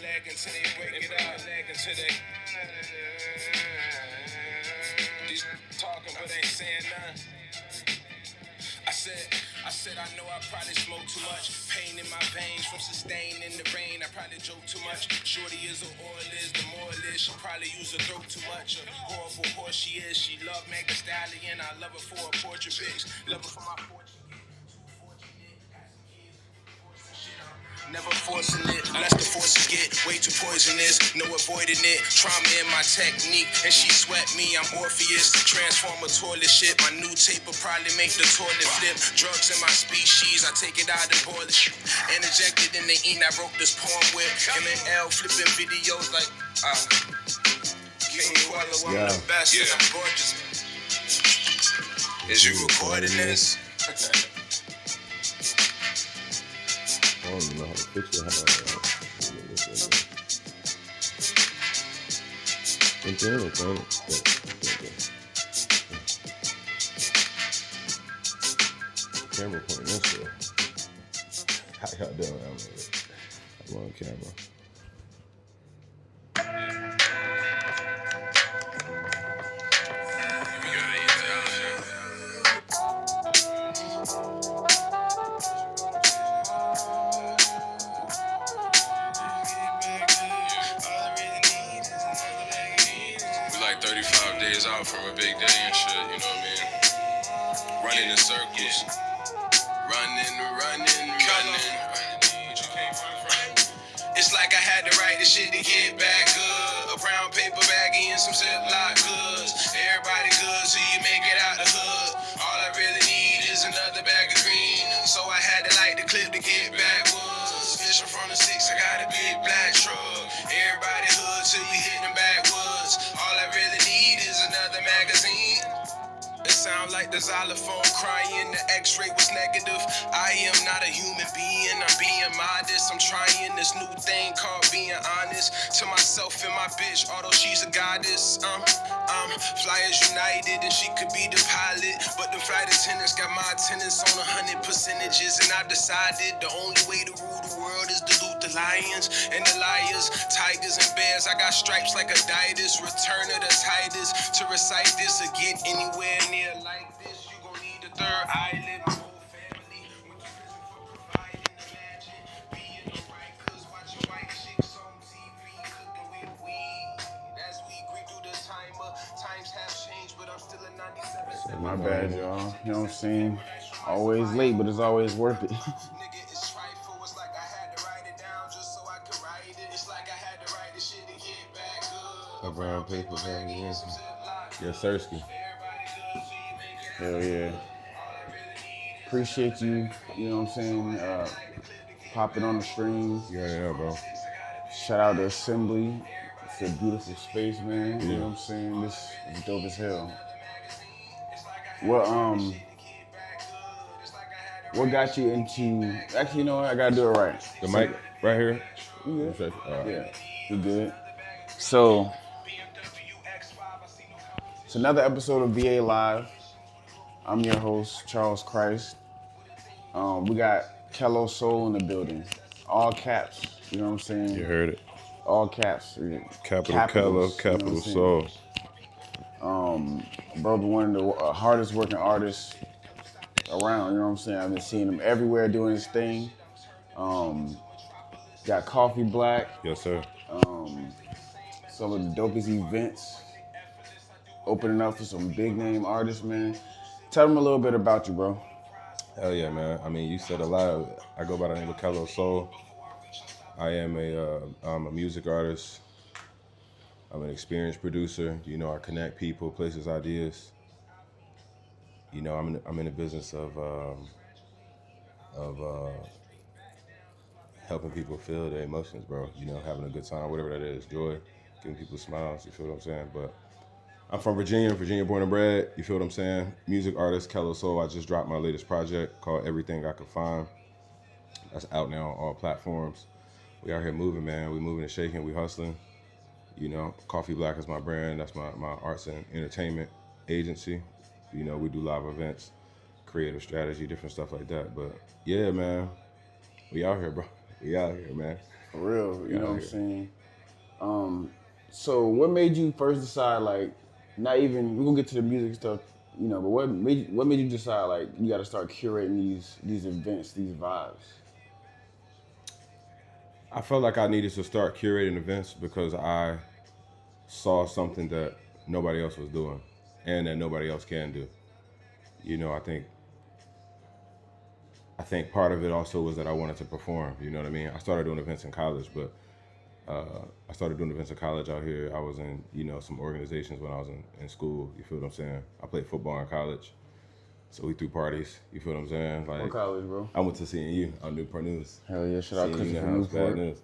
leg until they break it out. Leg until they these talking but ain't saying nothing. I said I know I probably smoke too much. Pain in my veins from sustaining the rain. I probably joke too much. Shorty is what oil is, the moral is she probably use her throat too much. A horrible horse she is. She love Megan Stallion. I love her for her portrait pics. Love her for my fortune. Never forcing it, unless the forces get way too poisonous. No avoiding it, trauma in my technique. And she sweat me, I'm Orpheus. Transform a toilet shit. My new tape will probably make the toilet flip. Drugs in my species, I take it out and boil it. And injected in the ink, I wrote this poem with M&L flipping videos like, King Quella, I'm the best, and I'm gorgeous. Is you recording this? I don't even know how to fix it. Camera pointing this way. How y'all doing? I'm on camera. Out from a big day and shit, you know what I mean? Running in circles. Running. It's like I had to write this shit to get back good. A brown paper baggie and some Ziploc goods. Everybody good so you make it out the hood. All I really need is another bag of green. So I had to light the clip to get backwoods. Fishing from the six, I got a big black truck. Everybody hood till we hit them backwoods. All I really need is another magazine. It sound like the xylophone crying, the x-ray was negative. I am not a human being, I'm being modest. I'm trying this new thing called being honest. To myself and my bitch, although she's a goddess. Flyers United and she could be the pilot. But the flight attendants got my attendance on 100 percentages. And I've decided the only way to rule the world is to loot the lions and the liars, tigers and bears. I got stripes like Adidas, return of the Titus. To recite this or get anywhere near like this, you gon' need a third eyelid. My whole family went to prison for providing the mansion. Being the right, cause watching white chicks on TV, cooking with weed. As we agree through the timer, times have changed, but I'm still a 97. My bad, y'all. You know what I'm saying? Always late, but it's always worth it. Nigga, it's trifle. It's like I had to write it down just so I could write it. It's like I had to write this shit to get back good. A brown paper bag, yes. Yes, Sirski. Hell yeah. Appreciate you, you know what I'm saying, popping on the stream. Yeah, bro. Shout out to Assembly. It's a beautiful space, man. You know what I'm saying? This is dope as hell. What got you into, actually, you know what, I gotta do it right. The mic right here? You good? Right. Yeah, you good. So, it's another episode of VA Live. I'm your host, Charles Christ. We got Kello Soul in the building. All caps, you know what I'm saying? You heard it. All caps. Capital Kello, capital Soul. Brother, one of the hardest working artists around, you know what I'm saying? I've been seeing him everywhere doing his thing. Got Coffee Black. Yes, sir. Some of the dopest events. Opening up for some big name artists, man. Tell them a little bit about you, bro. Hell yeah, man. I mean, you said a lot. I go by the name of Kello Soul. I am I'm a music artist. I'm an experienced producer. You know, I connect people, places, ideas. You know, I'm in the business of helping people feel their emotions, bro. You know, having a good time, whatever that is, joy, giving people smiles. You feel what I'm saying? But I'm from Virginia born and bred. You feel what I'm saying? Music artist, Kello Soul. I just dropped my latest project called Everything I Could Find. That's out now on all platforms. We out here moving, man. We moving and shaking. We hustling. You know, Coffee Black is my brand. That's my arts and entertainment agency. You know, we do live events, creative strategy, different stuff like that. But yeah, man, we out here, bro. We out here, man. For real, you Got know what out I'm here. saying? So what made you first decide, like, not even, we're gonna get to the music stuff, you know, but what made you decide, like, you gotta start curating these events, these vibes? I felt like I needed to start curating events because I saw something that nobody else was doing and that nobody else can do. You know, I think part of it also was that I wanted to perform. You know what I mean? I started doing events in college, but I started doing events in college out here. I was in, some organizations when I was in school. You feel what I'm saying? I played football in college, so we threw parties. You feel what I'm saying? What Like, college, bro? I went to CNU on Newport News. Hell yeah, shout out CNU Christopher now it's bad Newport. news.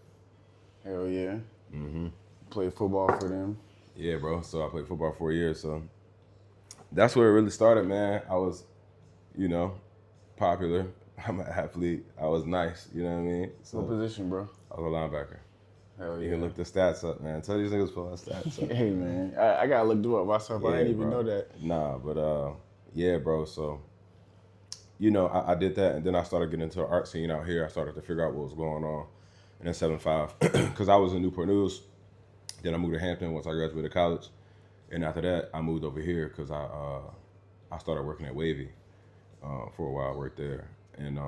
Hell yeah. Played football for them. Yeah, bro. So I played football 4 years. So that's where it really started, man. I was, you know, popular. I'm an athlete. I was nice. You know what I mean? So What position, bro? I was a linebacker. Hell You yeah. can look the stats up, man. Tell these niggas pull the stats up. Hey, man. I gotta look them up myself. I Yeah, didn't even bro. know that. Nah, but yeah, bro. So I did that, and then I started getting into the art scene out here. I started to figure out what was going on, and then 7-5, because I was in Newport News. Then I moved to Hampton once I graduated college, and after that, I moved over here because I started working at Wavy for a while. I worked there, and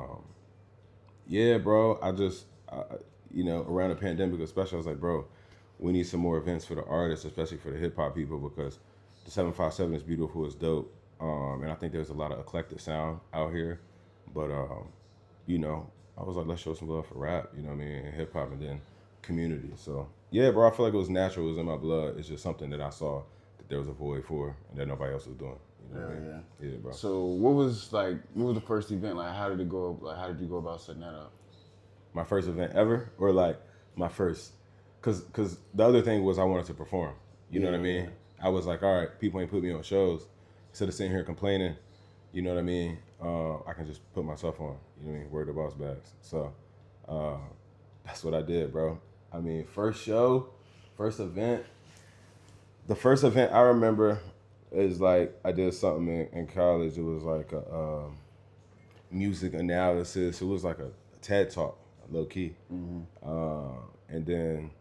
yeah, bro. Around the pandemic, especially, I was like, bro, we need some more events for the artists, especially for the hip hop people, because the 757 is beautiful, it's dope, and I think there's a lot of eclectic sound out here. But I was like, let's show some love for rap, you know what I mean, and hip hop, and then community. So yeah, bro, I feel like it was natural, it was in my blood. It's just something that I saw that there was a void for, and that nobody else was doing. You know what I mean? Yeah, bro. So what was the first event? Like, how did it go? Like, how did you go about setting that up? My first event ever, or like my first, cause the other thing was I wanted to perform. You know what I mean? Yeah. I was like, all right, people ain't put me on shows. Instead of sitting here complaining, you know what I mean? I can just put myself on. You know what I mean? Wear the boss bags. So that's what I did, bro. I mean, first show, first event. The first event I remember is like I did something in college. It was like a music analysis. It was like a TED talk, low key. And then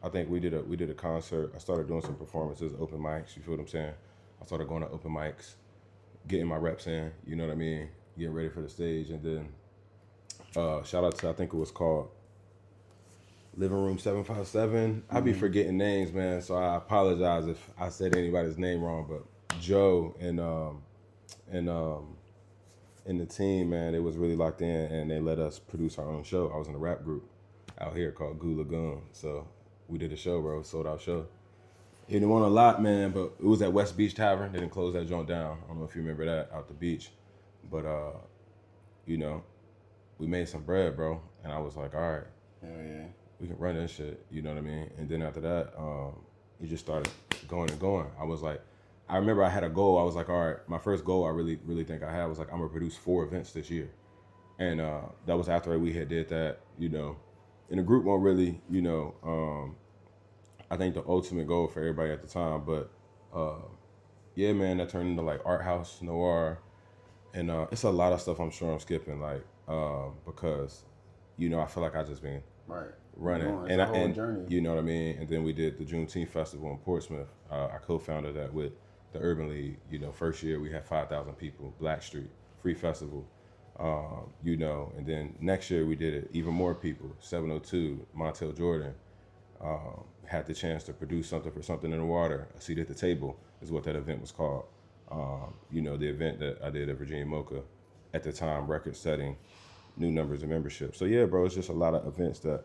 I think we did a concert. I started doing some performances, open mics. You feel what I'm saying? I started going to open mics, getting my reps in. You know what I mean? Getting ready for the stage, and then shout out to, I think it was called Living Room 757. I be forgetting names, man. So I apologize if I said anybody's name wrong. But Joe and the team, man, they was really locked in, and they let us produce our own show. I was in a rap group out here called Goo Lagoon. So we did a show, bro, sold out show. It didn't want a lot, man, but it was at West Beach Tavern. They didn't close that joint down. I don't know if you remember that, out the beach. But you know, we made some bread, bro. And I was like, all right, Hell yeah. we can run this shit, you know what I mean? And then after that, it just started going and going. I was like, I remember I had a goal. I was like, all right, my first goal I really, really think I had was like, I'm gonna produce 4 events this year. And that was after we had did that, you know. And the group won't really, I think the ultimate goal for everybody at the time. But yeah, man, that turned into like art house, noir. And it's a lot of stuff I'm sure I'm skipping, like, because, I feel like I just been Right. running, It's a whole journey. you know what I mean. And then we did the Juneteenth festival in Portsmouth. I co-founded that with the Urban League. First year we had 5,000 people, Black Street, free festival. And then next year we did it even more people. 702, Montel Jordan had the chance to produce something for Something in the Water. A Seat at the Table is what that event was called. The event that I did at Virginia Mocha, at the time, record-setting new numbers of membership. So yeah, bro, it's just a lot of events that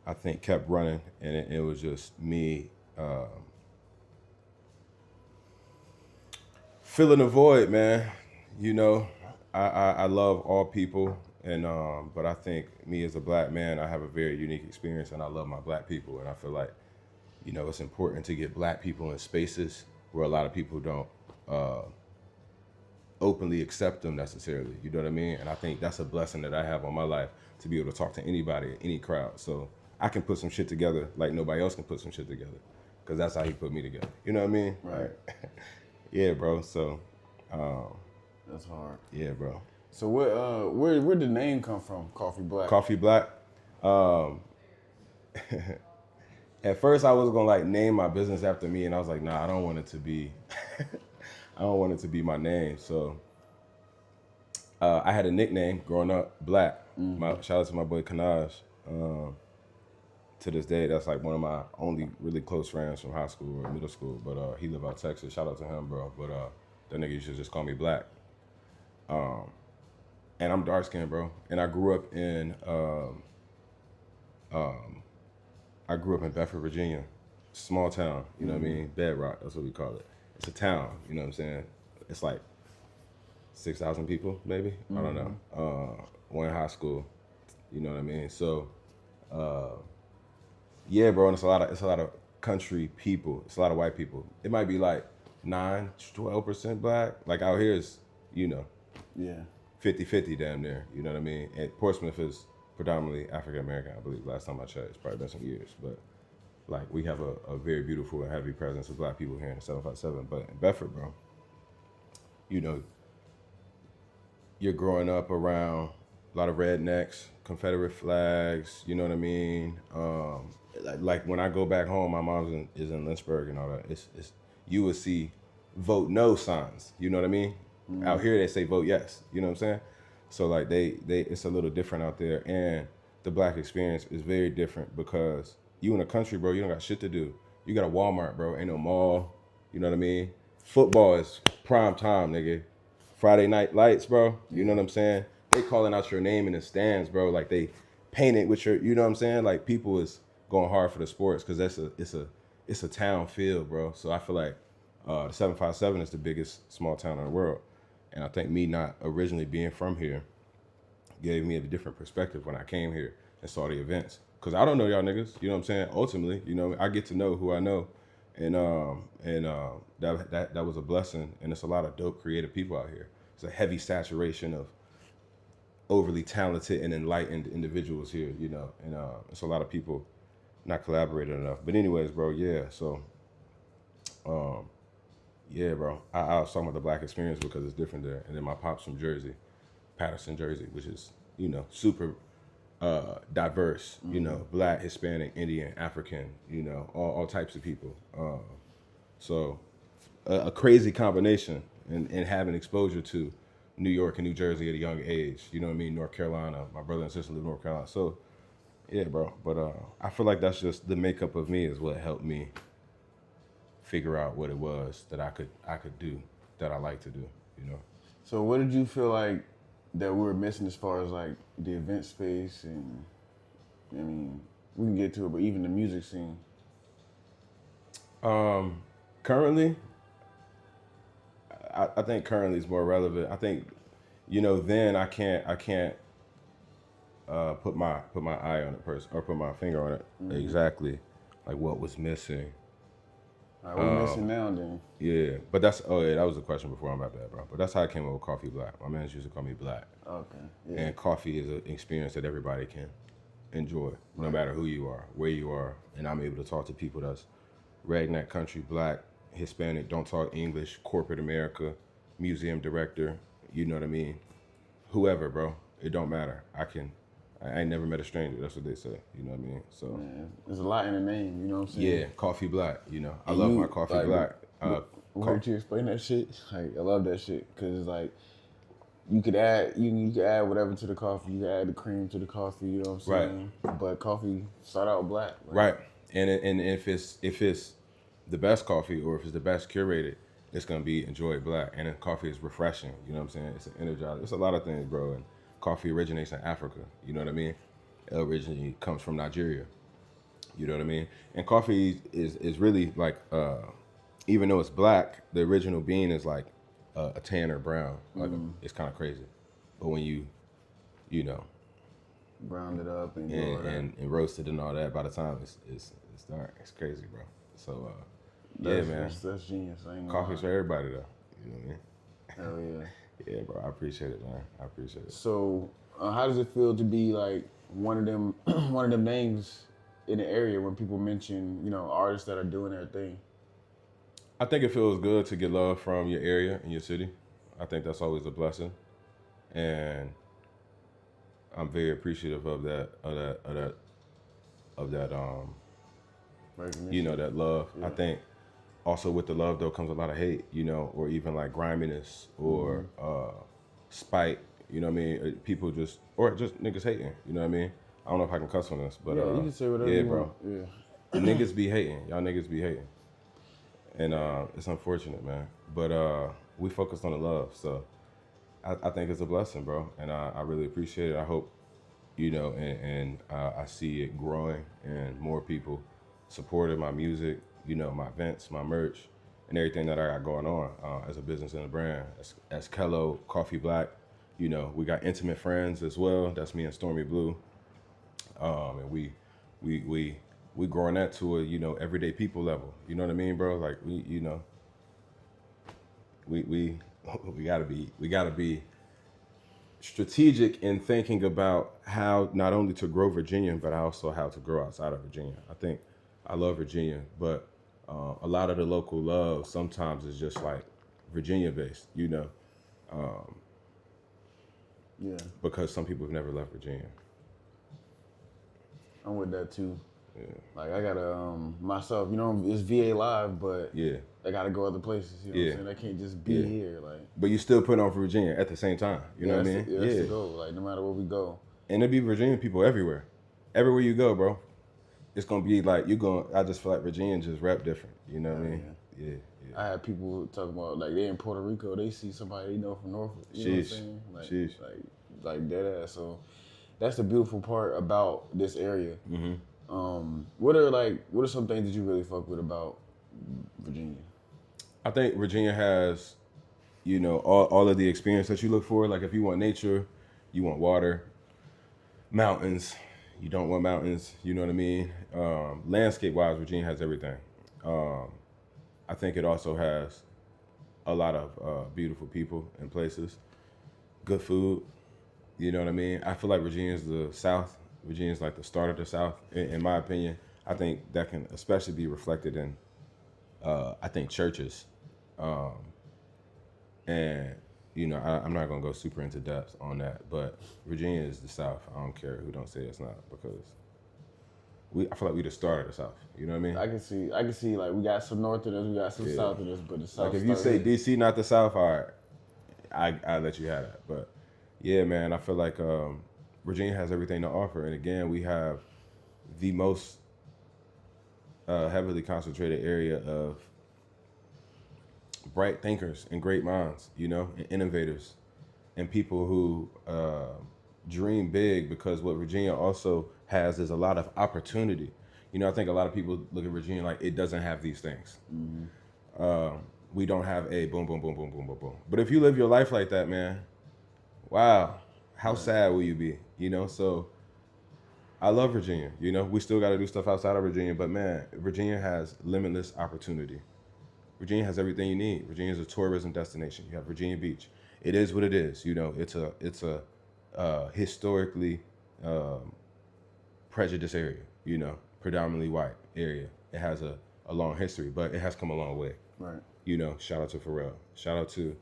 I think kept running, and it was just me filling a void, man. I love all people, and but I think me as a black man, I have a very unique experience, and I love my black people, and I feel like it's important to get black people in spaces where a lot of people don't openly accept them necessarily. You know what I mean? And I think that's a blessing that I have on my life, to be able to talk to anybody, any crowd. So I can put some shit together like nobody else can put some shit together, because that's how he put me together. You know what I mean? Right. Yeah, bro. So That's hard. yeah, bro. So where did the name come from? Coffee Black. Coffee Black. At first, I was gonna like name my business after me, and I was like, nah, I don't want it to be, I don't want it to be my name. So I had a nickname growing up, Black. Shout out to my boy Kanaj. To this day, that's like one of my only really close friends from high school or middle school. But he live out Texas. Shout out to him, bro. But that nigga used to just call me Black. And I'm dark skinned, bro. And I grew up in Bedford, Virginia, small town. You know what I mean? Bedrock. That's what we call it. It's a town. You know what I'm saying? It's like 6,000 people, maybe. I don't know. One high school. You know what I mean? So, yeah, bro. And it's a lot of country people. It's a lot of white people. It might be like 9-12% black. Like out here is, you know, Yeah. 50-50 damn near. You know what I mean? And Portsmouth is predominantly African American, I believe. Last time I checked, it's probably been some years, but like we have a very beautiful and heavy presence of black people here in the 757. But in Bedford, bro, you know, you're growing up around a lot of rednecks, Confederate flags. You know what I mean? Like when I go back home, my mom's is in Lynchburg and all that. It's you will see vote no signs. You know what I mean? Out here they say vote yes. You know what I'm saying? So like they it's a little different out there, and the black experience is very different because you in the country, bro. You don't got shit to do. You got a Walmart, bro. Ain't no mall. You know what I mean? Football is prime time, nigga. Friday night lights, bro. You know what I'm saying? They calling out your name in the stands, bro. Like they paint it with your, you know what I'm saying? Like people is going hard for the sports because it's a town field, bro. So I feel like the 757 is the biggest small town in the world, and I think me not originally being from here gave me a different perspective when I came here and saw the events. Cause I don't know y'all niggas, you know what I'm saying? Ultimately, you know, I get to know who I know, and that was a blessing. And it's a lot of dope, creative people out here. It's a heavy saturation of overly talented and enlightened individuals here, you know, and it's a lot of people not collaborating enough. But anyways, bro, yeah. So, yeah, bro, I was talking about the black experience because it's different there. And then my pops from Jersey, Patterson, Jersey, which is, you know, super diverse, you know, black, Hispanic, Indian, African, you know, all types of people. So a crazy combination, and having exposure to New York and New Jersey at a young age, you know what I mean? North Carolina, my brother and sister live in North Carolina. So yeah, bro. But I feel like that's just the makeup of me is what helped me figure out what it was that I could do, that I like to do, you know? So what did you feel like that we were missing as far as like the event space and, I mean, we can get to it, but even the music scene? Currently, I think currently is more relevant. I think, you know, then I can't put my eye on it person or put my finger on it exactly, like what was missing. All right, we're missing now then. Yeah, but that was a question before. I'm not bad, bro. But that's how I came up with Coffee Black. My man used to call me Black. Okay. Yeah. And coffee is an experience that everybody can enjoy, no matter who you are, where you are. And I'm able to talk to people that's redneck country, black, Hispanic, don't talk English, corporate America, museum director, you know what I mean? Whoever, bro. It don't matter. I ain't never met a stranger. That's what they say. You know what I mean? So Man, there's a lot in the name, you know what I'm saying? yeah, Coffee Black. You know, I And love you, my coffee like, black. We heard you explain that shit. Like, I love that shit because it's like you could add whatever to the coffee. You could add the cream to the coffee. You know what I'm saying? Right. But coffee start out black. Right. And if it's the best coffee or if it's the best curated, it's gonna be enjoyed black. And then coffee is refreshing. You know what I'm saying? It's an energizer. It's a lot of things, bro. And coffee originates in Africa. You know what I mean? It originally comes from Nigeria. You know what I mean? And coffee is really like, even though it's black, the original bean is like a tan or brown. Like it's kind of crazy. But when you know, browned it up and and roasted and all that, by the time it's dark, it's crazy, bro. So yeah, man, that's genius. I ain't coffee's for everybody though. You know what I mean? Hell yeah. Yeah, bro. I appreciate it, man. I appreciate it. So how does it feel to be like one of them names in the area when people mention, you know, artists that are doing their thing? I think it feels good to get love from your area and your city. I think that's always a blessing, and I'm very appreciative of of that Recognition. that love. Yeah. I think also with the love though comes a lot of hate, or even like griminess or spite. You know what I mean? People just niggas hating. You know what I mean? I don't know if I can cuss on this, but Yeah, you can say whatever yeah, you bro. want. Yeah. Niggas be hating. Y'all niggas be hating. And it's unfortunate, man. But we focused on the love, so I think it's a blessing, bro. And I really appreciate it. I hope, and I see it growing and more people supporting my music, my events, my merch, and everything that I got going on as a business and a brand. As Kello, Coffee Black, we got intimate friends as well. That's me and Stormy Blue. And we growing that to a everyday people level. You know what I mean, bro? Like we gotta be strategic in thinking about how not only to grow Virginia, but also how to grow outside of Virginia. I think I love Virginia, but a lot of the local love sometimes is just like Virginia based, Yeah. because some people have never left Virginia. I'm with that too. Yeah. Like I gotta myself, it's VA Live, but Yeah. I gotta go other places. You know Yeah. what I'm saying? I can't just be Yeah. here. Like But you still put on for Virginia at the same time. You know what I mean? That's the goal. Like no matter where we go. And there be Virginia people everywhere. Everywhere you go, bro. It's gonna be like I just feel like Virginians just rap different. You know what I mean? Yeah. I had people talking about like they in Puerto Rico, they see somebody they know from Norfolk. You know what I'm saying? Sheesh. Like dead ass. So that's the beautiful part about this area. Mm-hmm. What are some things that you really fuck with about Virginia? I think Virginia has, all of the experience that you look for. Like if you want nature, you want water, mountains. You don't want mountains. You know what I mean? Landscape wise, Virginia has everything. I think it also has a lot of beautiful people and places, good food. You know what I mean? I feel like Virginia is the South. Virginia is like the start of the South, in my opinion. I think that can especially be reflected in, I think, churches. And, I'm not going to go super into depth on that, but Virginia is the South. I don't care who don't say it's not, because I feel like we the start of the South. You know what I mean? I can see like we got some north in us, we got some south in us, but the South. Like if you say DC not the South, all right, I let you have that. But yeah, man, I feel like Virginia has everything to offer, and again, we have the most heavily concentrated area of bright thinkers and great minds, and innovators, and people who dream big, because what Virginia also has is a lot of opportunity. I think a lot of people look at Virginia like it doesn't have these things. Mm-hmm. We don't have a boom, boom, boom, boom, boom, boom, boom. But if you live your life like that, man, wow, how sad will you be? So I love Virginia. We still got to do stuff outside of Virginia, but man, Virginia has limitless opportunity. Virginia has everything you need. Virginia is a tourism destination. You have Virginia Beach. It is what it is. It's a historically prejudiced area. Predominantly white area. It has a long history, but it has come a long way. Right. Shout out to Pharrell. Shout out to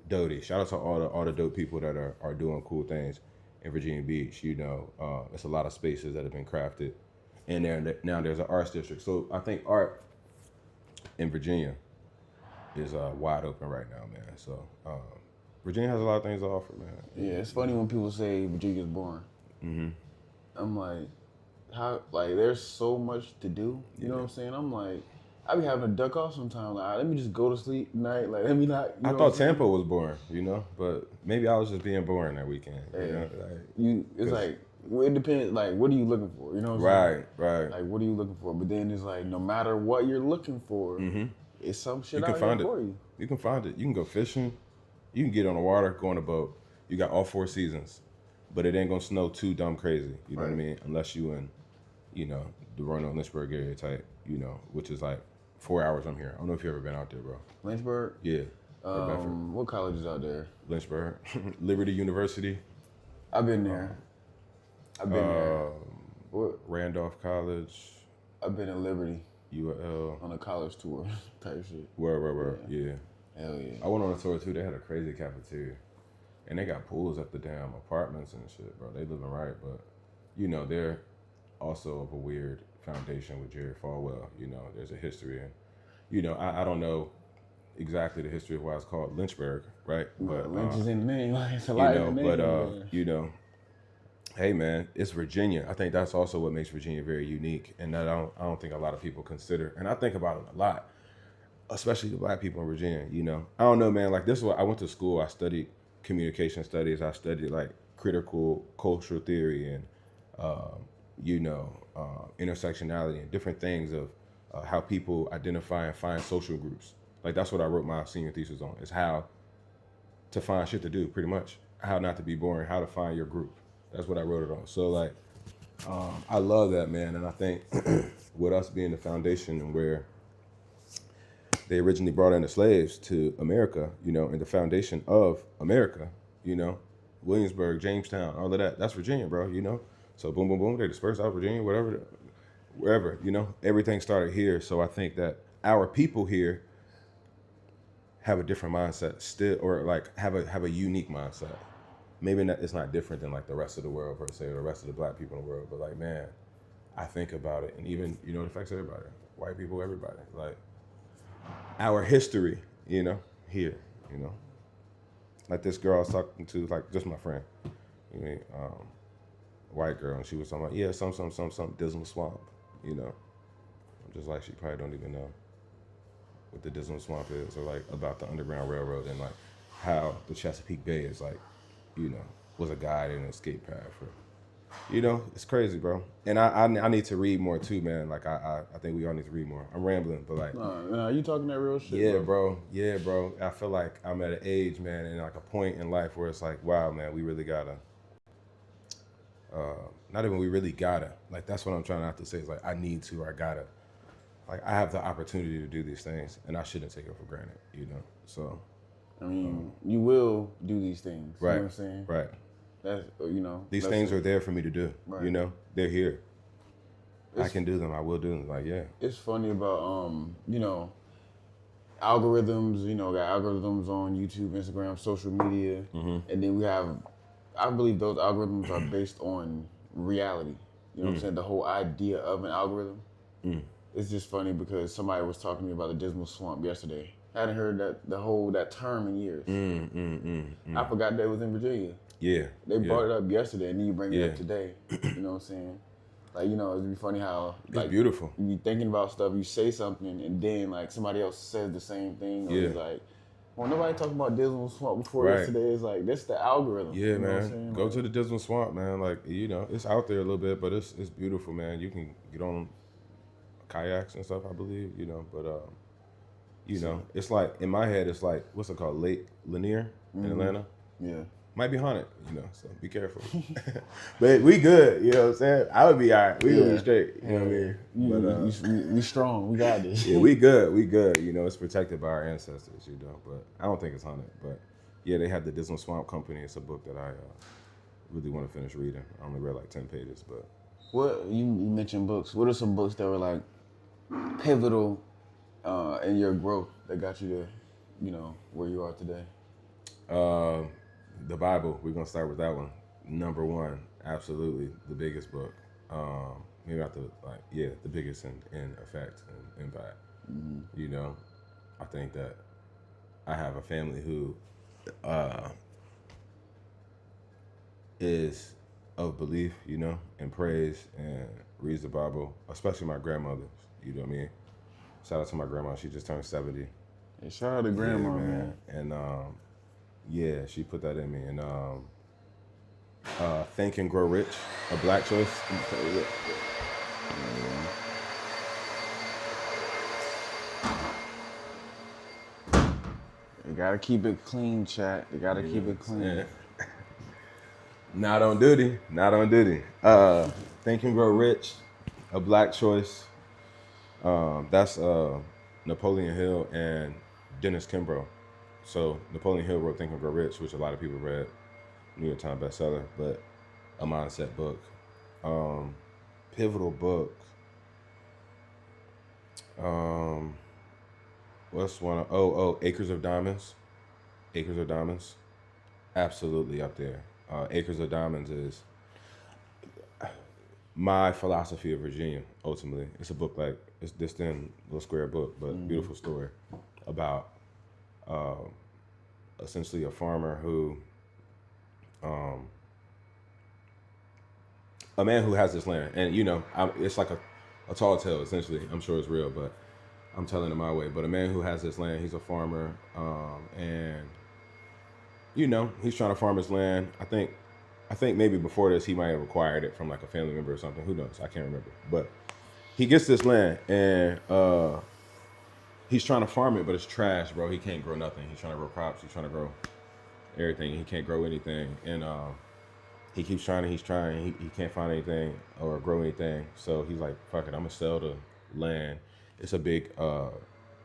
Dodie. Shout out to all the dope people that are doing cool things in Virginia Beach. It's a lot of spaces that have been crafted, and now there's an arts district. So I think art in Virginia is wide open right now, man. So Virginia has a lot of things to offer, man. Yeah, it's funny when people say Virginia's boring. Mm-hmm. I'm like, how? Like, there's so much to do. You know what I'm saying? I'm like, I be having to duck off sometimes. Like, let me just go to sleep tonight. Like, let me not. I thought Tampa was boring, but maybe I was just being boring that weekend. It's like, well, it depends. Like, what are you looking for? You know what I'm saying? Right. Like, what are you looking for? But then it's like, no matter what you're looking for, it's some shit out here for you. You can find it. You can go fishing. You can get on the water, go on a boat. You got all 4 seasons, but it ain't gonna snow too dumb crazy. You know what I mean? Unless you in, the Roanoke Lynchburg area type. Which is like 4 hours from here. I don't know if you ever been out there, bro. Lynchburg? Yeah. What college is out there? Lynchburg, Liberty University. I've been there. What? Randolph College. I've been at Liberty. UL. On a college tour type shit. Where? Yeah. Hell yeah. I went on a tour too. They had a crazy cafeteria. And they got pools at the damn apartments and shit, bro. They living right, but they're also of a weird foundation with Jerry Falwell. You know, there's a history, and you know, I don't know exactly the history of why it's called Lynchburg, right? But Lynch is in the name. Like, it's a you lot know, in the but name. you know, hey man, it's Virginia. I think that's also what makes Virginia very unique, and that I don't think a lot of people consider. And I think about it a lot, especially the black people in Virginia. You know, I don't know, man. Like this is what I went to school. I studied communication studies. I studied like critical cultural theory and you know intersectionality and different things of how people identify and find social groups. Like that's what I wrote my senior thesis on. Is how to find shit to do, pretty much. How not to be boring. How to find your group. That's what I wrote it on. So like, I love that, man. And I think with us being the foundation and where they originally brought in the slaves to America, you know, and the foundation of America, you know, Williamsburg, Jamestown, all of that. That's Virginia, bro. You know. So boom, boom, boom. They dispersed out of Virginia, whatever, wherever. You know, everything started here. So I think that our people here have a different mindset still, or like have a unique mindset. Maybe not, it's not different than like the rest of the world per se, or the rest of the black people in the world. But like, man, I think about it, and even you know, it affects everybody, white people, everybody. Like our history, you know, here, you know, like this girl I was talking to, like just my friend, you know, white girl, and she was talking about some Dismal Swamp, you know. I'm just like, she probably don't even know what the Dismal Swamp is, or like about the Underground Railroad, and like how the Chesapeake Bay is like, you know, was a guide and an escape path for, you know, it's crazy, bro. And I need to read more too, man. Like I think we all need to read more. I'm rambling, but like, No, you talking that real shit? yeah, bro. Yeah, bro. I feel like I'm at an age, man, and like a point in life where it's like, wow, man, we really gotta. Not even we really gotta. Like that's what I'm trying not to say. Is like I need to, or I gotta. Like I have the opportunity to do these things, and I shouldn't take it for granted, you know. So. I mean, you will do these things. Right. You know what I'm saying? Right. That's you know. These things are there for me to do. Right. You know, they're here. I can do them. I will do them. Like, yeah. It's funny about you know, algorithms. You know, got algorithms on YouTube, Instagram, social media, and then we have. I believe those algorithms are based on reality. You know what I'm saying? The whole idea of an algorithm. It's just funny because somebody was talking to me about the Dismal Swamp yesterday. I hadn't heard that term in years. I forgot that it was in Virginia. Yeah. They brought it up yesterday, and then you bring it Yeah. up today. You know what I'm saying? Like, you know, it'd be funny how It's like beautiful. you be thinking about stuff, you say something, and then like somebody else says the same thing. Or Yeah. it's like, well, nobody talked about Dismal Swamp before Right. yesterday. It's like that's the algorithm. Yeah, you know what I'm man. saying? Go Like, to the Dismal Swamp, man. Like, you know, it's out there a little bit, but it's beautiful, man. You can get on kayaks and stuff, I believe, you know, but you know, it's like in my head, it's like what's it called, Lake Lanier in Atlanta. Yeah. Might be haunted, you know, so be careful. But we good, you know what I'm saying? I would be all right. We gonna be straight, you know what I mean? We strong. We got this. Yeah, we good. You know, it's protected by our ancestors, you know. But I don't think it's haunted. But yeah, they had the Dismal Swamp Company. It's a book that I really want to finish reading. I only read like 10 pages, but What you mentioned books. What are some books that were like pivotal in your growth that got you to, you know, where you are today? the Bible. We're gonna start with that one. Number one, absolutely the biggest book. Maybe not the biggest in effect and impact. You know, I think that I have a family who is of belief, you know, and prays and reads the Bible, especially my grandmother. You know what I mean? Shout out to my grandma. She just turned 70. Hey, shout out to grandma, Yeah, man. And yeah, she put that in me. And Think and Grow Rich, a Black choice. You gotta keep it clean, chat. You gotta keep it clean. Yeah. Not on duty. Think and Grow Rich, a Black choice. That's Napoleon Hill and Dennis Kimbrough. So Napoleon Hill wrote Think and Grow Rich, which a lot of people read, New York Times bestseller, but a mindset book. Pivotal book. What's one? Acres of Diamonds. Acres of Diamonds. Absolutely up there. Acres of Diamonds is my philosophy of Virginia. Ultimately, it's a book like it's this thin little square book, but beautiful story about essentially a farmer who, a man who has this land, and it's like a tall tale. Essentially, I'm sure it's real, but I'm telling it my way. But a man who has this land, he's a farmer, and he's trying to farm his land. I think maybe before this he might have acquired it from like a family member or something. Who knows? I can't remember. But he gets this land and he's trying to farm it, but it's trash, bro. He can't grow nothing. He's trying to grow crops. He's trying to grow everything. He can't grow anything, and he keeps trying. He's trying. He can't find anything or grow anything. So he's like, "Fuck it, I'm gonna sell the land." It's a big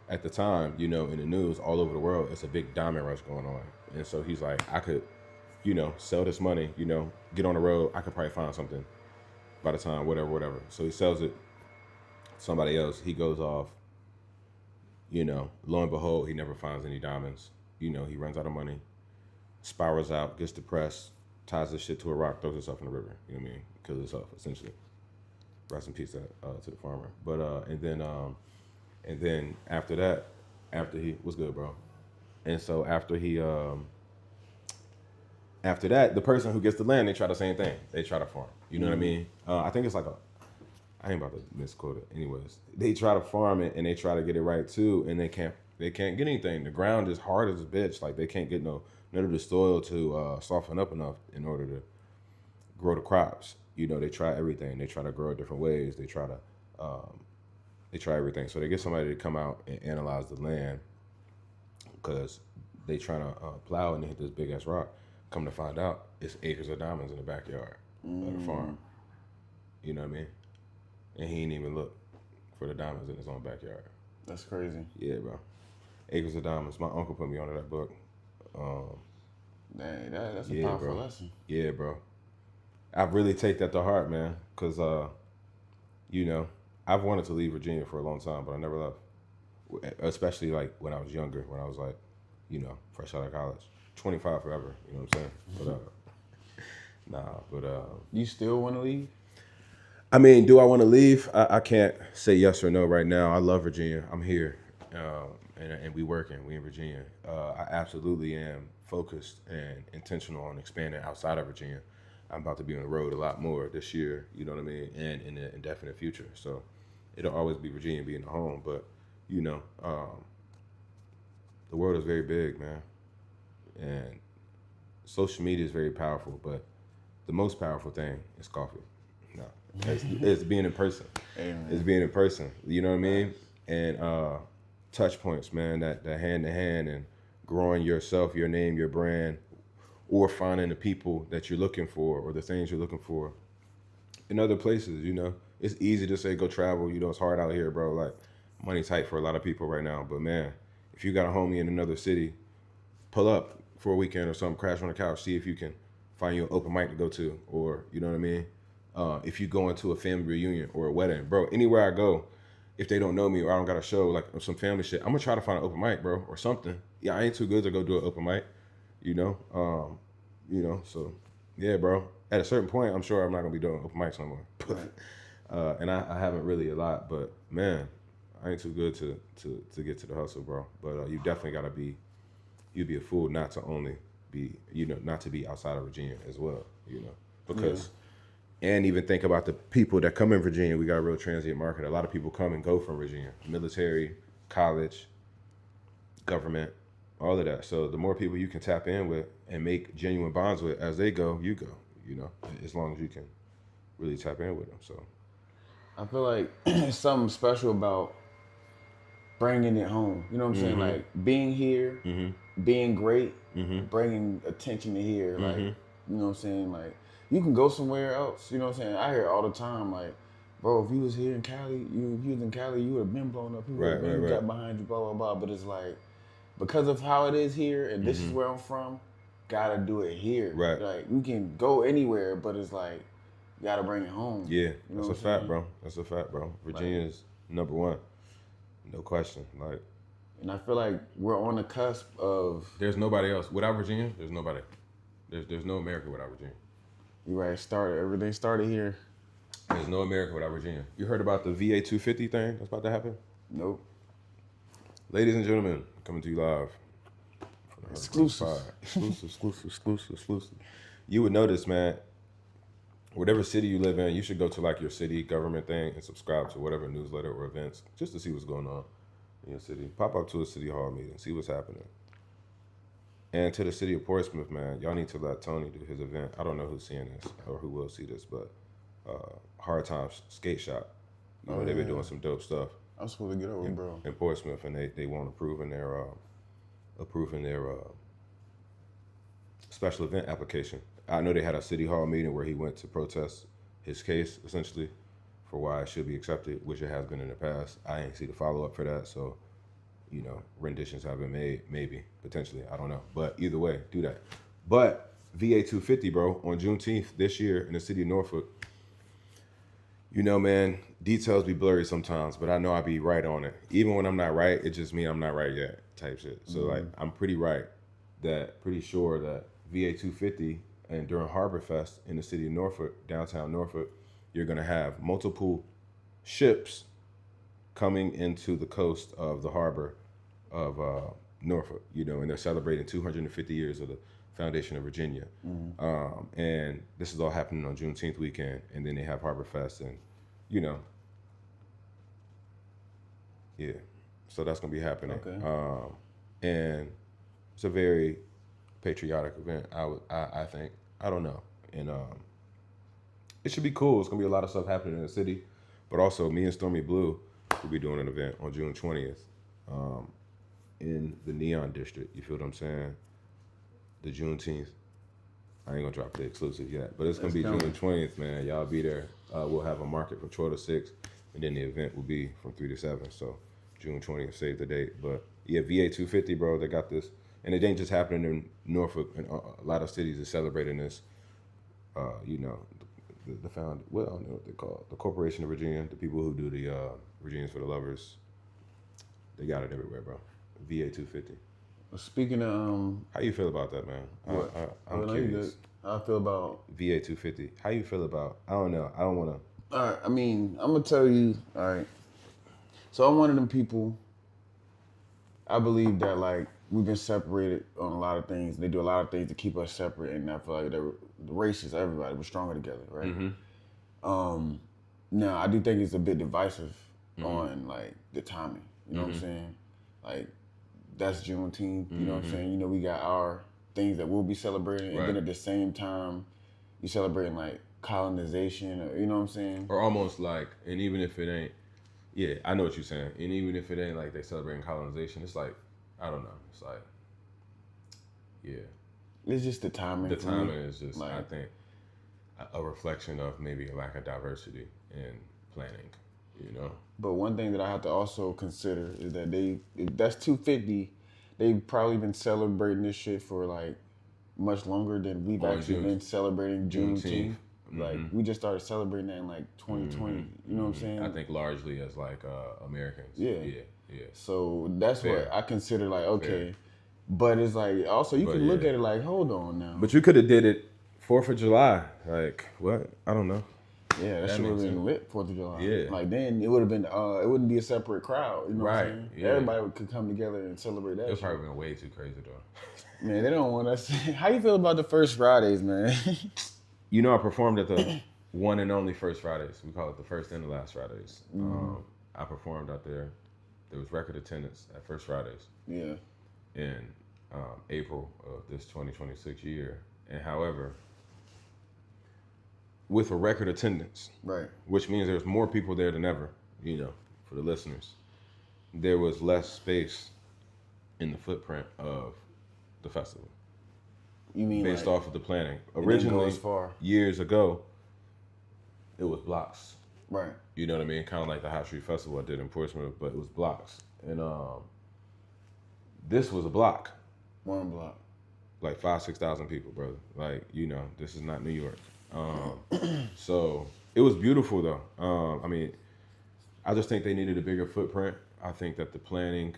at the time, in the news all over the world, it's a big diamond rush going on. And so he's like, I could, sell this money, get on the road. I could probably find something by the time, whatever. So he sells it to somebody else. He goes off, lo and behold, he never finds any diamonds. He runs out of money, spirals out, gets depressed, ties this shit to a rock, throws himself in the river. You know what I mean? Kills himself, essentially. Rest in peace to the farmer. But, and then after that, what's good, bro? And so after that, the person who gets the land, they try the same thing. They try to farm. You know what I mean? I think it's like I ain't about to misquote it. Anyways, they try to farm it and they try to get it right too, and they can't get anything. The ground is hard as a bitch. Like they can't get none of the soil to soften up enough in order to grow the crops. They try everything. They try to grow it different ways. They try everything. So they get somebody to come out and analyze the land because they trying to plow and they hit this big ass rock. Come to find out, it's acres of diamonds in the backyard of the farm. You know what I mean? And he ain't even look for the diamonds in his own backyard. That's crazy. Yeah, bro. Acres of diamonds. My uncle put me onto that book. Dang, that's a powerful lesson. Yeah, bro. I really take that to heart, man, because I've wanted to leave Virginia for a long time, but I never left. Especially like when I was younger, when I was like, fresh out of college. 25 forever, you know what I'm saying? But You still want to leave? I mean, do I want to leave? I can't say yes or no right now. I love Virginia. I'm here, and we working. We in Virginia. I absolutely am focused and intentional on expanding outside of Virginia. I'm about to be on the road a lot more this year, you know what I mean, and in the indefinite future. So it'll always be Virginia being the home, but the world is very big, man, and social media is very powerful. But the most powerful thing is coffee. No, it's being in person. Amen. It's being in person. You know what I mean? And touch points, man. That hand to hand and growing yourself, your name, your brand, or finding the people that you're looking for or the things you're looking for in other places. It's easy to say go travel. It's hard out here, bro. Like money tight for a lot of people right now. But man, if you got a homie in another city, pull up for a weekend or something, crash on the couch, see if you can find you an open mic to go to, or you know what I mean. If you go into a family reunion or a wedding, bro, anywhere I go, if they don't know me or I don't got a show, like some family shit, I'm gonna try to find an open mic, bro, or something. Yeah, I ain't too good to go do an open mic, so yeah, bro. At a certain point, I'm sure I'm not gonna be doing open mics no more. And I haven't really a lot, but man, I ain't too good to get to the hustle, bro. But you definitely gotta you'd be a fool not to only be, not to be outside of Virginia as well, because. Yeah. And even think about the people that come in Virginia. We got a real transient market. A lot of people come and go from Virginia. Military, college, government, all of that. So the more people you can tap in with and make genuine bonds with as they go, you go, as long as you can really tap in with them. So I feel like it's something special about bringing it home. You know what I'm saying? Like being here, being great, bringing attention to here. Like, you know what I'm saying? Like, you can go somewhere else, you know what I'm saying? I hear it all the time, like, bro, if you was here in Cali, if you was in Cali, you would have been blown up. People would have got behind you, blah, blah, blah. But it's like, because of how it is here, and this is where I'm from, gotta do it here. Right. Like, you can go anywhere, but it's like, you gotta bring it home. Yeah, that's a fact, bro. That's a fact, bro. Virginia's number one. No question. Like, and I feel like we're on the cusp of... There's nobody else. Without Virginia, there's nobody. There's no America without Virginia. You're right. Everything started here. There's no America without Virginia. You heard about the VA 250 thing that's about to happen? Nope. Ladies and gentlemen, coming to you live. From the Exclusive. Exclusive. You would notice, man, whatever city you live in, you should go to like your city government thing and subscribe to whatever newsletter or events just to see what's going on in your city. Pop up to a city hall meeting, see what's happening. And to the city of Portsmouth, man, y'all need to let Tony do his event. I don't know who's seeing this or who will see this, but Hard Times Skate Shop. You know, they've been doing some dope stuff. I'm supposed to get over, bro. In Portsmouth, and they won't approve in their special event application. I know they had a city hall meeting where he went to protest his case, essentially, for why it should be accepted, which it has been in the past. I ain't see the follow-up for that, so, you know, renditions have been made, maybe, potentially, I don't know. But either way, do that. But VA 250, bro, on Juneteenth this year in the city of Norfolk, you know, man, details be blurry sometimes, but I know I be right on it. Even when I'm not right, it just means I'm not right yet type shit. So, like, I'm pretty sure that VA 250 and during Harbor Fest in the city of Norfolk, downtown Norfolk, you're going to have multiple ships coming into the coast of the harbor of Norfolk, you know, and they're celebrating 250 years of the foundation of Virginia. And this is all happening on Juneteenth weekend, and then they have Harbor Fest, and, you know, yeah. So that's going to be happening. Okay. And it's a very patriotic event, I think. I don't know. And it should be cool. It's going to be a lot of stuff happening in the city. But also, me and Stormy Blue will be doing an event on June 20th in the Neon District. You feel what I'm saying? The Juneteenth. I ain't going to drop the exclusive yet. But it's going to be June 20th, man. Y'all be there. We'll have a market from 12 to 6. And then the event will be from 3 to 7. So June 20th, save the date. But yeah, VA 250, bro, they got this. And it ain't just happening in Norfolk. And a lot of cities are celebrating this. You know, the found, well, I don't know what they call it. The Corporation of Virginia, the people who do the Virginians for the Lovers, they got it everywhere, bro. VA 250. Speaking of how you feel about that, man? what? I'm curious. How I feel about VA 250. How you feel about? I don't know. I don't want to. All right. I mean, I'm gonna tell you. All right. So I'm one of them people. I believe that like we've been separated on a lot of things. They do a lot of things to keep us separate, and I feel like the races, everybody, we're stronger together, right? Now I do think it's a bit divisive on like the timing. You know what I'm saying? Like that's Juneteenth. You know what I'm saying? You know, we got our things that we'll be celebrating, and then at the same time, you celebrating like colonization, or, you know what I'm saying? Or almost like, and even if it ain't, yeah, I know what you're saying. And even if it ain't like they celebrating colonization, it's like, I don't know. It's like, yeah. It's just the timing. The timing is just, like, I think, a reflection of maybe a lack of diversity in planning, you know? But one thing that I have to also consider is that if that's 250, they've probably been celebrating this shit for like much longer than we've actually been celebrating Juneteenth. Like we just started celebrating that in like 2020. You know what I'm saying? I think largely as like Americans. Yeah. Yeah. So that's what I consider like, okay. But it's like, also you can look at it like, hold on now. But you could have did it 4th of July. Like, what? I don't know. Yeah, that shit would have been lit 4th of July. Yeah. Like then it would have been, it wouldn't be a separate crowd. You know what I'm saying? Yeah. Everybody could come together and celebrate that. It's probably been way too crazy though. Man, they don't want us. How you feel about the first Fridays, man? You know, I performed at the one and only First Fridays. We call it the first and the last Fridays. I performed out there. There was record attendance at First Fridays. Yeah. In April of this 2026 year. And however, with a record attendance, right, which means there's more people there than ever, you know, for the listeners, there was less space in the footprint of the festival. You mean based like, off of the planning? Originally, years ago, it was blocks. Right. You know what I mean? Kind of like the High Street Festival I did in Portsmouth, but it was blocks. And this was a block. One block. Like 5,000-6,000 people, brother. Like, you know, this is not New York. So it was beautiful though. I mean, I just think they needed a bigger footprint. I think that the planning,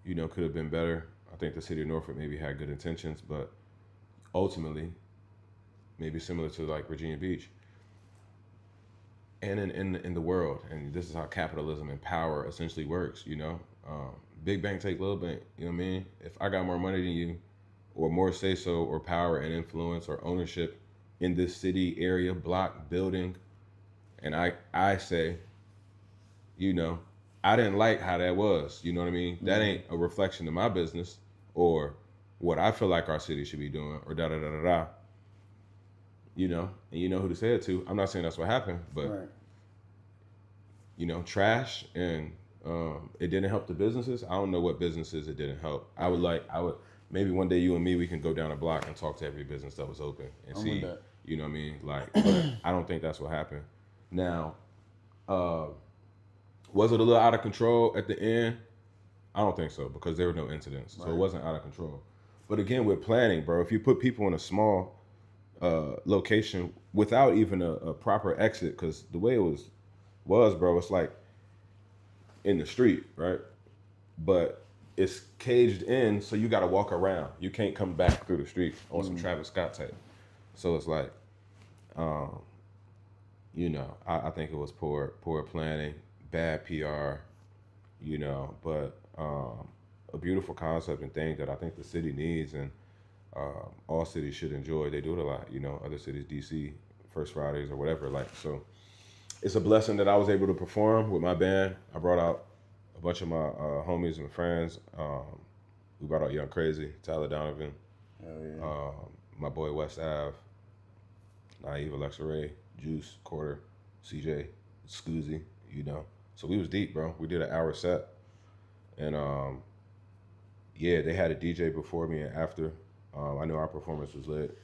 you know, could have been better. I think the city of Norfolk maybe had good intentions, but ultimately, maybe similar to like Virginia Beach, and in the world. And this is how capitalism and power essentially works, you know. Big bank take little bank, you know what I mean? If I got more money than you, or more say so, or power and influence or ownership in this city, area, block, building, and I say, you know, I didn't like how that was, you know what I mean? That ain't a reflection of my business or what I feel like our city should be doing, or da da da da da. You know, and you know who to say it to. I'm not saying that's what happened, but Right. you know, trash, and it didn't help the businesses. I don't know what businesses it didn't help. I would maybe one day you and me, we can go down a block and talk to every business that was open and I'm see, with that. you know what I mean? Like, but I don't think that's what happened. Now, uh, was it a little out of control at the end? I don't think so, because there were no incidents, so it Right. wasn't out of control. But again, with planning, bro, if you put people in a small location without even a proper exit, because the way it was, bro, it's like in the street, right? But it's caged in, so you got to walk around. You can't come back through the street on some Travis Scott type. So it's like, you know, I think it was poor planning, bad PR, you know, but a beautiful concept and thing that I think the city needs, and all cities should enjoy. They do it a lot, you know, other cities, DC, First Fridays or whatever. Like, so it's a blessing that I was able to perform with my band. I brought out a bunch of my homies and friends. We brought out Young Crazy, Tyler Donovan, Hell yeah. my boy West Ave, Naive, Alexa Ray, Juice, Quarter, CJ, Scoozy, you know. So we was deep, bro. We did an hour set. And yeah, they had a DJ before me and after. I know our performance was lit.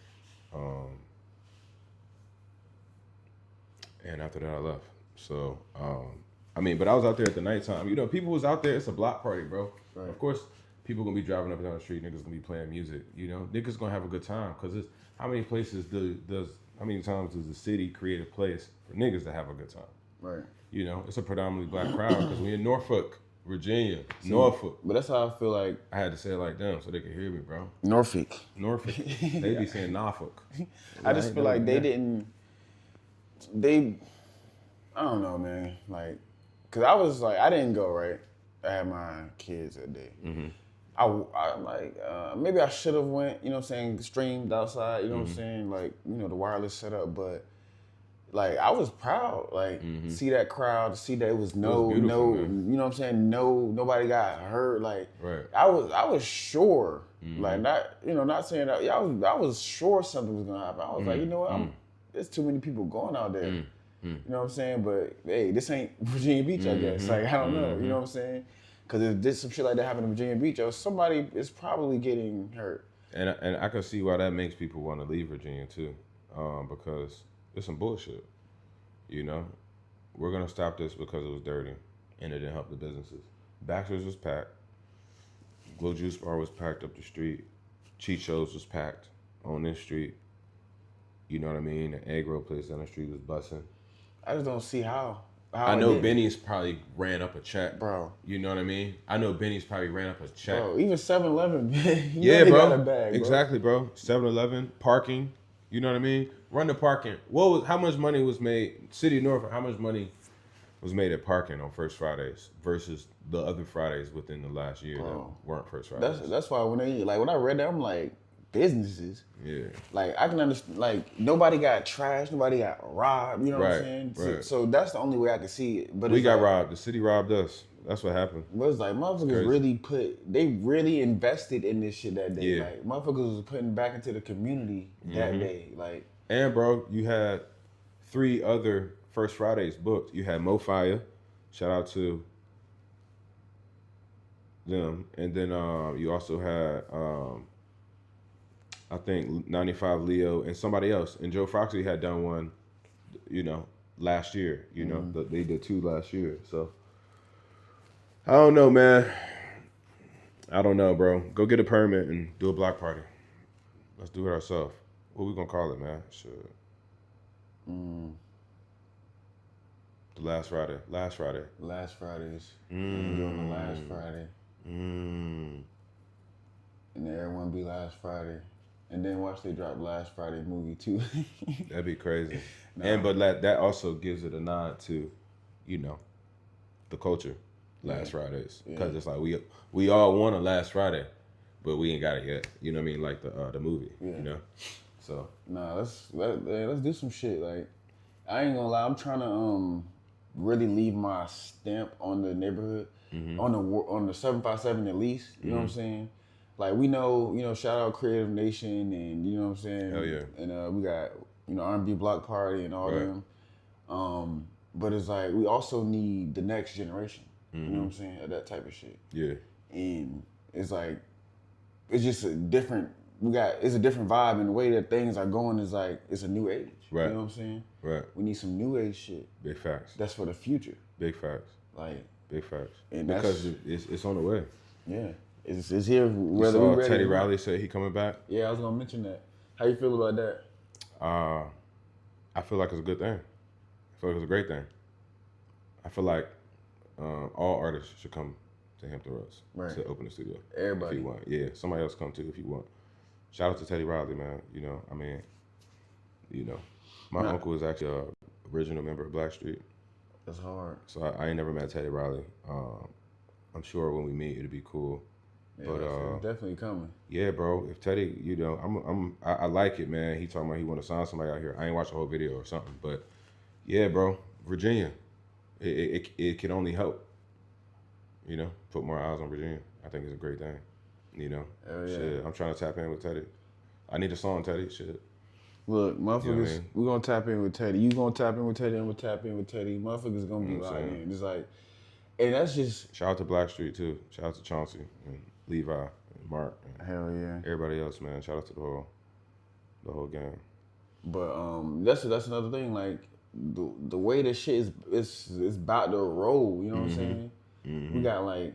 And after that, I left. So, I mean, but I was out there at the nighttime. You know, people was out there. It's a block party, bro. Right. Of course, people gonna be driving up and down the street. Niggas gonna be playing music. You know, niggas gonna have a good time. Cause it's how many times does the city create a place for niggas to have a good time? Right. You know, it's a predominantly black crowd because we in Norfolk, Virginia, Norfolk. But that's how I feel like I had to say it like them so they could hear me, bro. Norfolk. Norfolk. They be saying Norfolk. I just feel like they didn't. I don't know, man. Like, cause I was like, I didn't go, right. I had my kids that day. Mm-hmm. I like maybe I should have went. You know what I'm saying? Streamed outside. You know what I'm saying? Like, you know, the wireless setup, but. Like, I was proud, like, see that crowd, see that it was man. You know what I'm saying? Nobody got hurt. Like, right. I was sure, like, not saying that, yeah, I was sure something was gonna happen. I was like, you know what, there's too many people going out there. You know what I'm saying? But, hey, this ain't Virginia Beach, I guess. Like, I don't know, you know what I'm saying? Because if there's some shit like that happened in Virginia Beach, somebody is probably getting hurt. And I can see why that makes people want to leave Virginia, too, because it's some bullshit, you know? We're going to stop this because it was dirty and it didn't help the businesses. Baxter's was packed. Glow Juice Bar was packed up the street. Cheat Shows was packed on this street. You know what I mean? The egg roll place down the street was busting. I just don't see how I know Benny's probably ran up a check. Bro. You know what I mean? I know Benny's probably ran up a check. Bro, even 7-Eleven, yeah, bro. got a bag, bro. Exactly, bro. 7-Eleven, parking. You know what I mean? Run the parking. How much money was made? City of Norfolk, how much money was made at parking on First Fridays versus the other Fridays within the last year that weren't First Fridays? That's why when I read that, I'm like, businesses. Yeah. Like, I can understand, like, nobody got trashed, nobody got robbed, you know what I'm saying? Right. So that's the only way I can see it. But We got like, robbed. The city robbed us. That's what happened. But it's like, motherfuckers they really invested in this shit that day. Yeah. Like, motherfuckers was putting back into the community that day. Like, and bro, you had 3 other First Fridays booked. You had Mo Fire, shout out to them, and then you also had I think 95 Leo and somebody else. And Joe Foxy had done one, you know, last year. You know, they did 2 last year. So I don't know, man. I don't know, bro. Go get a permit and do a block party. Let's do it ourselves. What we gonna call it, man? Shit. The last Friday. Last Fridays. We're doing the last Friday. And everyone be last Friday. And then watch they drop last Friday movie too. That'd be crazy. But that also gives it a nod to, you know, the culture. Last Fridays, because it's like we all want a Last Friday, but we ain't got it yet. You know what I mean? Like the movie. You know. So nah, let's do some shit. Like I ain't gonna lie, I'm trying to really leave my stamp on the neighborhood, on the 757 at least. You know what I'm saying? Like we know, shout out Creative Nation and you know what I'm saying. Hell yeah. And we got R&B Block Party and all them. But it's like we also need the next generation. You know what I'm saying? Of that type of shit. yeah, And it's like it's just a different. It's a different vibe, and the way that things are going is like it's a new age. Right. You know what I'm saying? Right. We need some new age shit. Big facts. That's for the future. Big facts. Like Big facts. And because it's on the way. Yeah, it's here. You Whether saw we ready Teddy or not. Riley say he coming back. Yeah, I was gonna mention that. How you feel about that? I feel like it's a good thing. I feel like it's a great thing. I feel like all artists should come to Hampton Roads to open the studio. Everybody. If you want. Yeah, somebody else come too if you want. Shout out to Teddy Riley, man. My uncle is actually a original member of Blackstreet. That's hard. So I ain't never met Teddy Riley. I'm sure when we meet it'll be cool. Yeah, But it's definitely coming. yeah, bro. If Teddy, I like it, man. He talking about he want to sign somebody out here. I ain't watch the whole video or something, but yeah, bro. Virginia, it can only help. Put more eyes on Virginia. I think it's a great thing. Hell yeah. Shit, I'm trying to tap in with Teddy. I need a song, Teddy. Shit. Look, motherfuckers, You know what I mean? we gonna tap in with Teddy. You gonna tap in with Teddy, I'm gonna tap in with Teddy. Motherfuckers gonna be You know what I'm locked saying? in. It's like, and that's just Shout out to Blackstreet too. Shout out to Chauncey and Levi and Mark and hell yeah. everybody else, man. Shout out to the whole gang. But that's another thing. Like the way this shit is about to roll. You know what I'm saying? We got like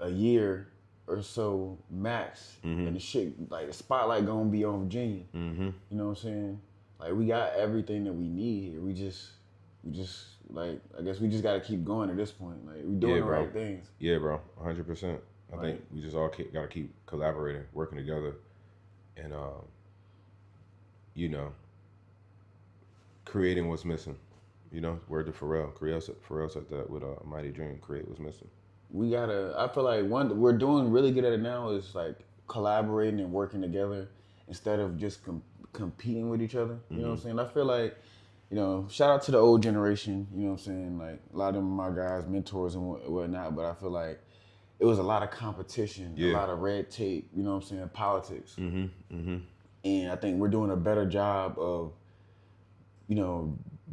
a year or so max, and the shit like the spotlight gonna be on Virginia. You know what I'm saying? Like we got everything that we need here. We just like I guess we just gotta keep going at this point. Like we doing the right things. Yeah, bro. 100%. I think we just all gotta keep collaborating, working together, and creating what's missing. Word to Pharrell. Pharrell said that with a Mighty Dream. Create what's missing. We gotta. I feel like we're doing really good at it now is like collaborating and working together instead of just competing with each other. You know what I'm saying? I feel like, shout out to the old generation. You know what I'm saying? Like a lot of them are my guys, mentors and whatnot. But I feel like it was a lot of competition, a lot of red tape. You know what I'm saying? Politics. And I think we're doing a better job of,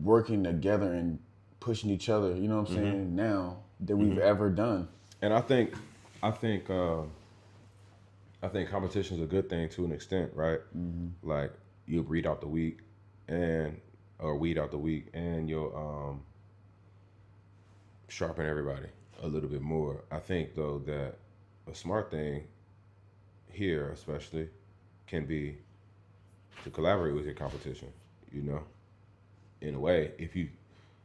working together and pushing each other. You know what I'm saying? Now than we've ever done. And I think competition is a good thing to an extent, right? Like you'll weed out the weak, and you'll sharpen everybody a little bit more. I think though that a smart thing here, especially, can be to collaborate with your competition. In a way, if you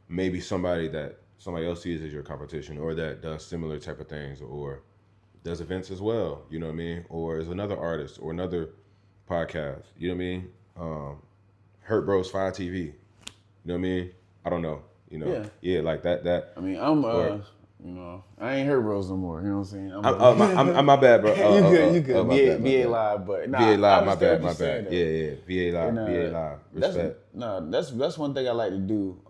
maybe somebody else sees as your competition, or that does similar type of things, or does events as well, you know what I mean? Or is another artist or another podcast, you know what I mean? Hurt Bros 5 TV, you know what I mean? I don't know, Yeah, like that. I mean, I ain't Hurt Bros no more, you know what I'm saying? I'm my bad, bro. You good. VA Live, but nah, VA Live, my understand bad. what you're saying, though. Yeah, VA Live, And, VA Live. Respect. That's one thing I like to do.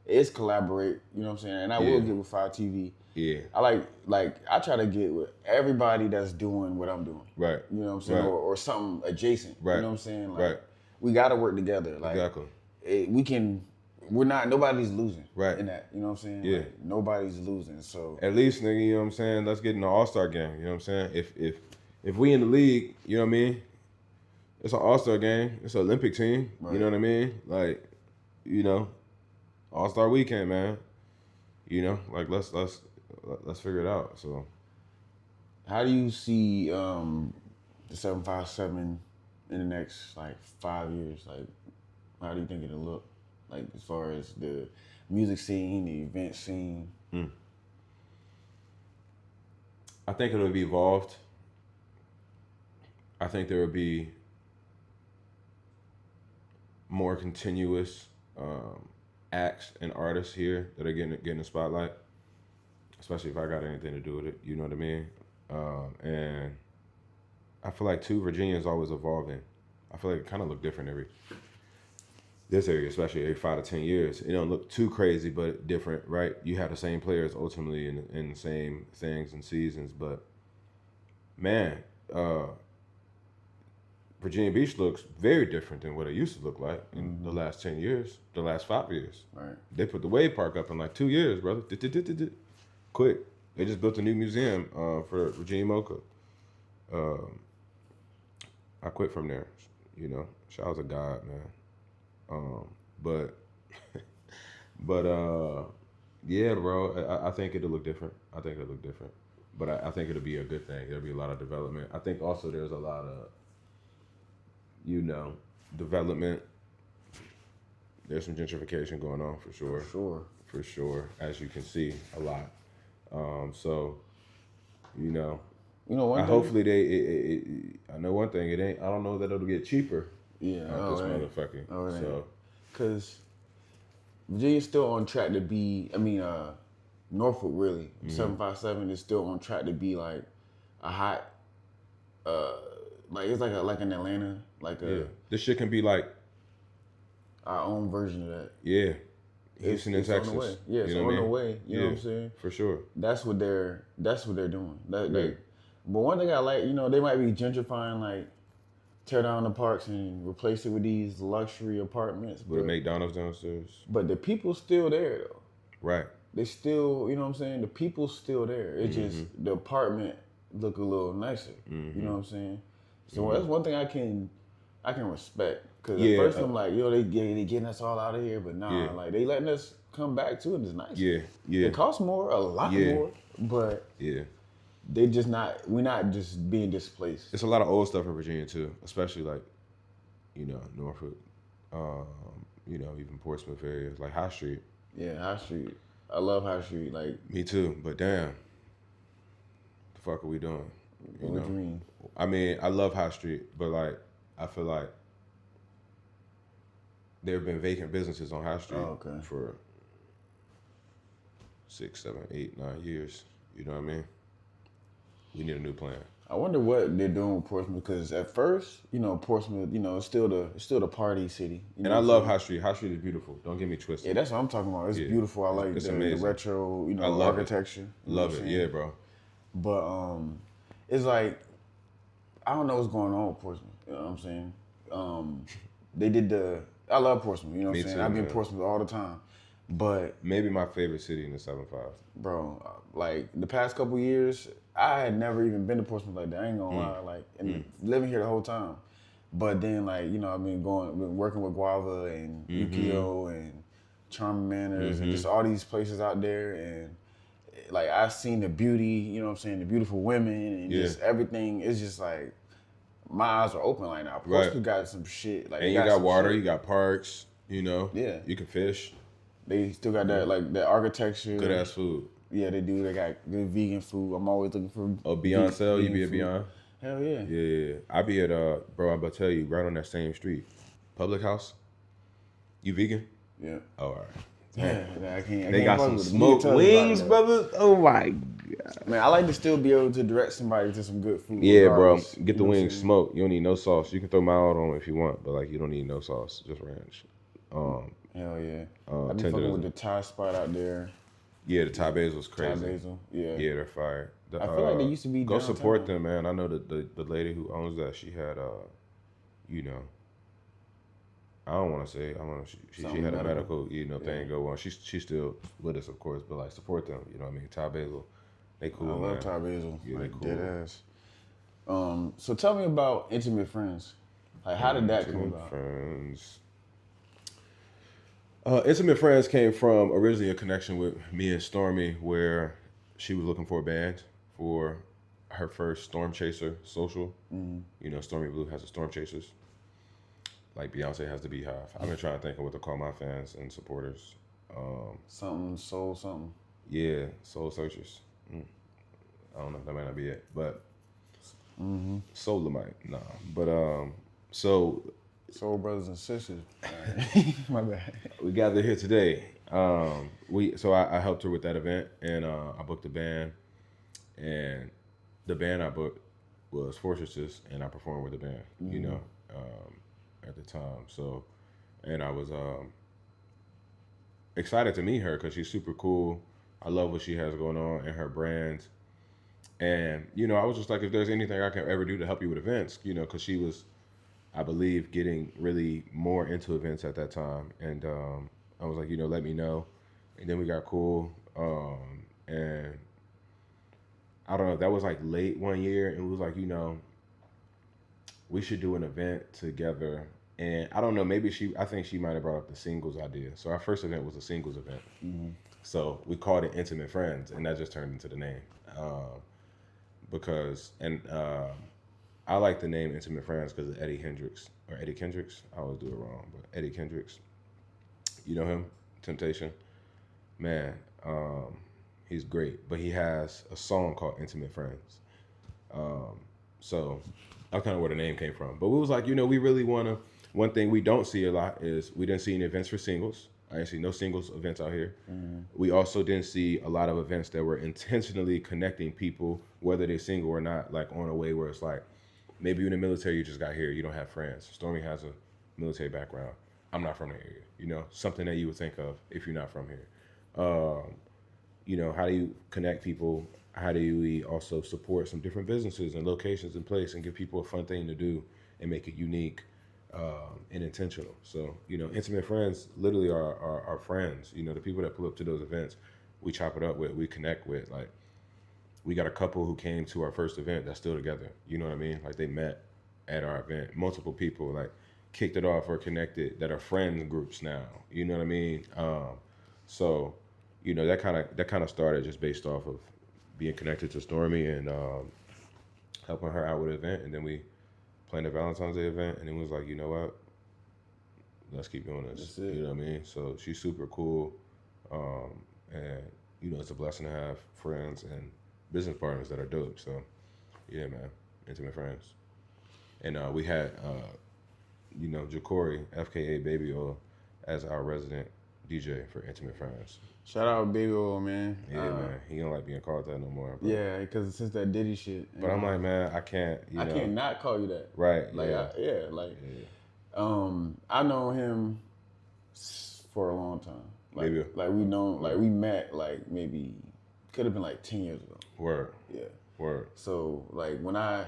Is collaborate. You know what I'm saying? And I will get with 5 TV. Yeah. I like I try to get with everybody that's doing what I'm doing. Right. You know what I'm saying? Right. Or something adjacent. Right. You know what I'm saying? Like, Right. we got to work together. Like, Exactly. Nobody's losing. Right. In that. You know what I'm saying? Yeah. Like, nobody's losing. So at least, nigga, you know what I'm saying? Let's get in the All-Star game. You know what I'm saying? If we in the league, you know what I mean? It's an All-Star game. It's an Olympic team. Right. You know what I mean? Like, All-Star weekend, man. Like let's figure it out. So how do you see the 757 in the next like 5 years? Like, how do you think it'll look? Like as far as the music scene, the event scene. I think it'll be evolved. I think there will be more continuous acts and artists here that are getting the spotlight, especially if I got anything to do with it. You know what I mean? And I feel like too, Virginia is always evolving. I feel like it kind of look different every this area, especially every 5 to 10 years. It don't look too crazy, but different, right? You have the same players ultimately in the same things and seasons, but man, Virginia Beach looks very different than what it used to look like in the last 10 years, the last 5 years. Right. They put the wave park up in like 2 years, brother. Quick. They just built a new museum for Virginia Mocha. I quit from there. You know, shout out to God, man. But yeah, bro. I think it'll look different. But I think it'll be a good thing. There'll be a lot of development. I think also there's a lot of, you know, development. There's some gentrification going on for sure. For sure, as you can see, a lot. So, you know, one thing, hopefully I know one thing. It ain't. I don't know that it'll get cheaper. Yeah. This motherfucker. So, because Virginia's still on track to be. I mean, Norfolk really 757 is still on track to be like a hot. Like it's like an Atlanta, this shit can be like our own version of that. Yeah. Houston and Texas. On the way. Yeah, it's on the way. You know what I'm saying? For sure. That's what they're doing. But one thing I like, you know, they might be gentrifying, like tear down the parks and replace it with these luxury apartments. With a McDonald's downstairs. But the people's still there though. Right. They still, you know what I'm saying? The people's still there. It's just the apartment look a little nicer. You know what I'm saying? So that's one thing I can respect. Because at first I'm like, yo, they getting us all out of here, but nah, like they letting us come back too, and it's nice. Yeah. It costs more, a lot more, but they just not. We're not just being displaced. It's a lot of old stuff in Virginia too, especially like, you know, Norfolk, you know, even Portsmouth areas like High Street. Yeah, High Street. I love High Street. Like me too, but damn, the fuck are we doing? What do you mean? I mean, I love High Street, but like, I feel like there have been vacant businesses on High Street for 6, 7, 8, 9 years. You know what I mean? We need a new plan. I wonder what they're doing with Portsmouth because at first, you know, Portsmouth, you know, it's still the party city. You know and I love High Street. High Street is beautiful. Don't get me twisted. Yeah, that's what I'm talking about. It's beautiful. I like the retro, you know, architecture. Love it. Yeah, bro. But it's like I don't know what's going on with Portsmouth. You know what I'm saying? They did I love Portsmouth. You know what I'm saying? I've been in Portsmouth all the time. But maybe my favorite city in the 7-5. Bro, like the past couple years, I had never even been to Portsmouth like that. I ain't gonna lie, like and living here the whole time. But then, like you know, I've been working with Guava and Yukio and Charming Manners and just all these places out there, and like I've seen the beauty. You know what I'm saying? The beautiful women and just everything. It's just like my eyes are open right now. Portsmouth got some shit. Like and you got water, you got parks. You know, you can fish. They still got that like the architecture. Good ass food. Yeah, they do. They got good vegan food. I'm always looking for. Oh, Beyond Sale? You be at Beyond? Hell yeah. Yeah. I be at bro. I'm about to tell you, right on that same street, Public House. You vegan? Yeah. Oh, all right. Yeah, I can't. They got some smoked wings, brother. Oh my god. Man, I like to still be able to direct somebody to some good food. Yeah, bro. Get the wings smoked. You don't need no sauce. You can throw mild on if you want, but like you don't need no sauce, just ranch. Hell yeah. I be fucking with the Thai spot out there. Yeah, the Thai basil's crazy. Thai basil, yeah. Yeah, they're fire. I feel like they used to be Go downtown. support them, man. I know the lady who owns that, she had, you know, I don't want to say, I don't know, she had a medical, you know, thing go on. She's still with us, of course, but like support them, you know what I mean? Thai basil, they cool, I love Thai basil. Yeah, like, they cool. Dead ass. So tell me about Intimate Friends. Like, how did that come about? Friends. Intimate Friends came from originally a connection with me and Stormy where she was looking for a band for her first Storm Chaser social. You know, Stormy Blue has the Storm Chasers. Like Beyonce has the Beehive. I've been trying to think of what to call my fans and supporters. Something, soul something. Yeah, Soul Searchers. I don't know, that might not be it, but Soulmite, nah. But so Soul brothers and sisters. Right. My bad. We gathered here today. I helped her with that event, and I booked a band, and the band I booked was Fortresses, and I performed with the band. You know, at the time. So, and I was excited to meet her because she's super cool. I love what she has going on and her brand. And you know, I was just like, if there's anything I can ever do to help you with events, you know, because she was, I believe, getting really more into events at that time. And I was like, you know, let me know. And then we got cool. And I don't know, that was like late one year. And we was like, you know, we should do an event together. And I don't know, I think she might have brought up the singles idea. So our first event was a singles event. So we called it Intimate Friends. And that just turned into the name. I like the name Intimate Friends because of Eddie Hendrix. Or Eddie Kendricks. I always do it wrong, but Eddie Kendricks. You know him? Temptation. Man, he's great. But he has a song called Intimate Friends. So that's kind of where the name came from. But we was like, you know, we really want to, one thing we don't see a lot is we didn't see any events for singles. I didn't see no singles events out here. We also didn't see a lot of events that were intentionally connecting people, whether they're single or not, like on a way where it's like, maybe you're in the military, you just got here, you don't have friends. Stormy has a military background. I'm not from the area. You know, something that you would think of if you're not from here. You know, how do you connect people? How do we also support some different businesses and locations in place and give people a fun thing to do and make it unique and intentional? So, you know, Intimate Friends literally are our friends. You know, the people that pull up to those events, we chop it up with, we connect with. Like, we got a couple who came to our first event that's still together. You know what I mean? Like, they met at our event. Multiple people, like, kicked it off or connected that are friend groups now. You know what I mean? So, you know, that kind of started just based off of being connected to Stormy and helping her out with an event. And then we planned a Valentine's Day event, and then was like, you know what? Let's keep doing this. You know what I mean? So she's super cool. And, you know, it's a blessing to have friends and business partners that are dope. So, yeah, man. Intimate Friends. And we had, you know, Jacory, FKA Baby Oil, as our resident DJ for Intimate Friends. Shout out Baby Oil, man. Yeah, man. He don't like being called that no more. Bro. Yeah, because since that Diddy shit. But I'm like, man, I can't, I can't not call you that. Right. Like, yeah. I know him for a long time. Like, Maybe. Like, we met, like, maybe, could have been like 10 years ago. Word. Yeah. Word. So, like, when I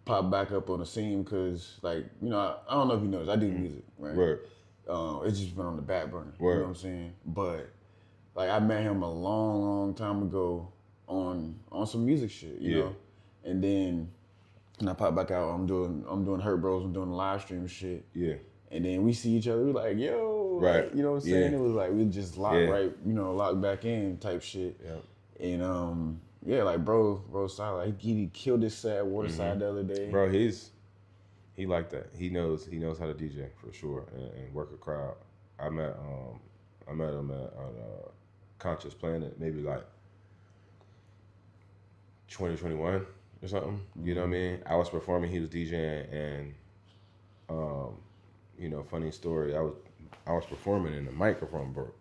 pop back up on the scene, because, like, you know, I don't know if you noticed, I do music, right? Word. It's just been on the back burner. Word. You know what I'm saying? But, like, I met him a long, long time ago on some music shit, you know? And then, when I pop back out, I'm doing Hurt Bros, I'm doing live stream shit. Yeah. And then we see each other, we like, yo, right. Like, you know what I'm saying? Yeah. It was like, we just locked back in type shit. Yeah. And, like, bro solid. He killed his set at Waterside the other day. Bro, he like that. He knows how to DJ for sure and work a crowd. I met him at Conscious Planet maybe like 2021 or something. You know what I mean? I was performing, he was DJing, and you know, funny story. I was performing and the microphone broke.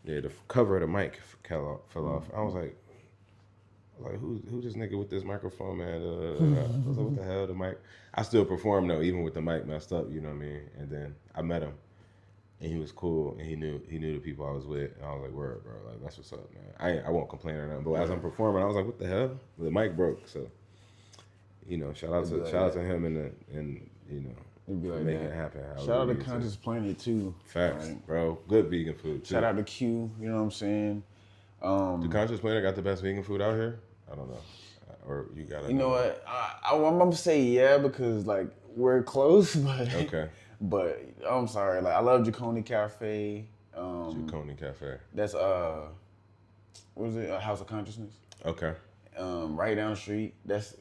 Yeah, the cover of the mic fell off. I was like, who's this nigga with this microphone, man? I was like, what the hell, the mic? I still perform though, even with the mic messed up. You know what I mean? And then I met him, and he was cool, and he knew the people I was with, and I was like, word, bro, like that's what's up, man. I won't complain or nothing, but as I'm performing, I was like, what the hell? The mic broke, so you know, shout out to him and you know. It'd be like make that. it happen. Shout out to Conscious Planet too. Facts, right? Bro. Good vegan food too. Shout out to Q. You know what I'm saying? The Conscious Planet got the best vegan food out here? I don't know. Or you got to. You know what? I'm gonna say yeah because like we're close, but okay. But I'm sorry. Like I love Jaconi Cafe. Jaconi Cafe. That's what is it? A House of Consciousness. Okay. Right down the street. That's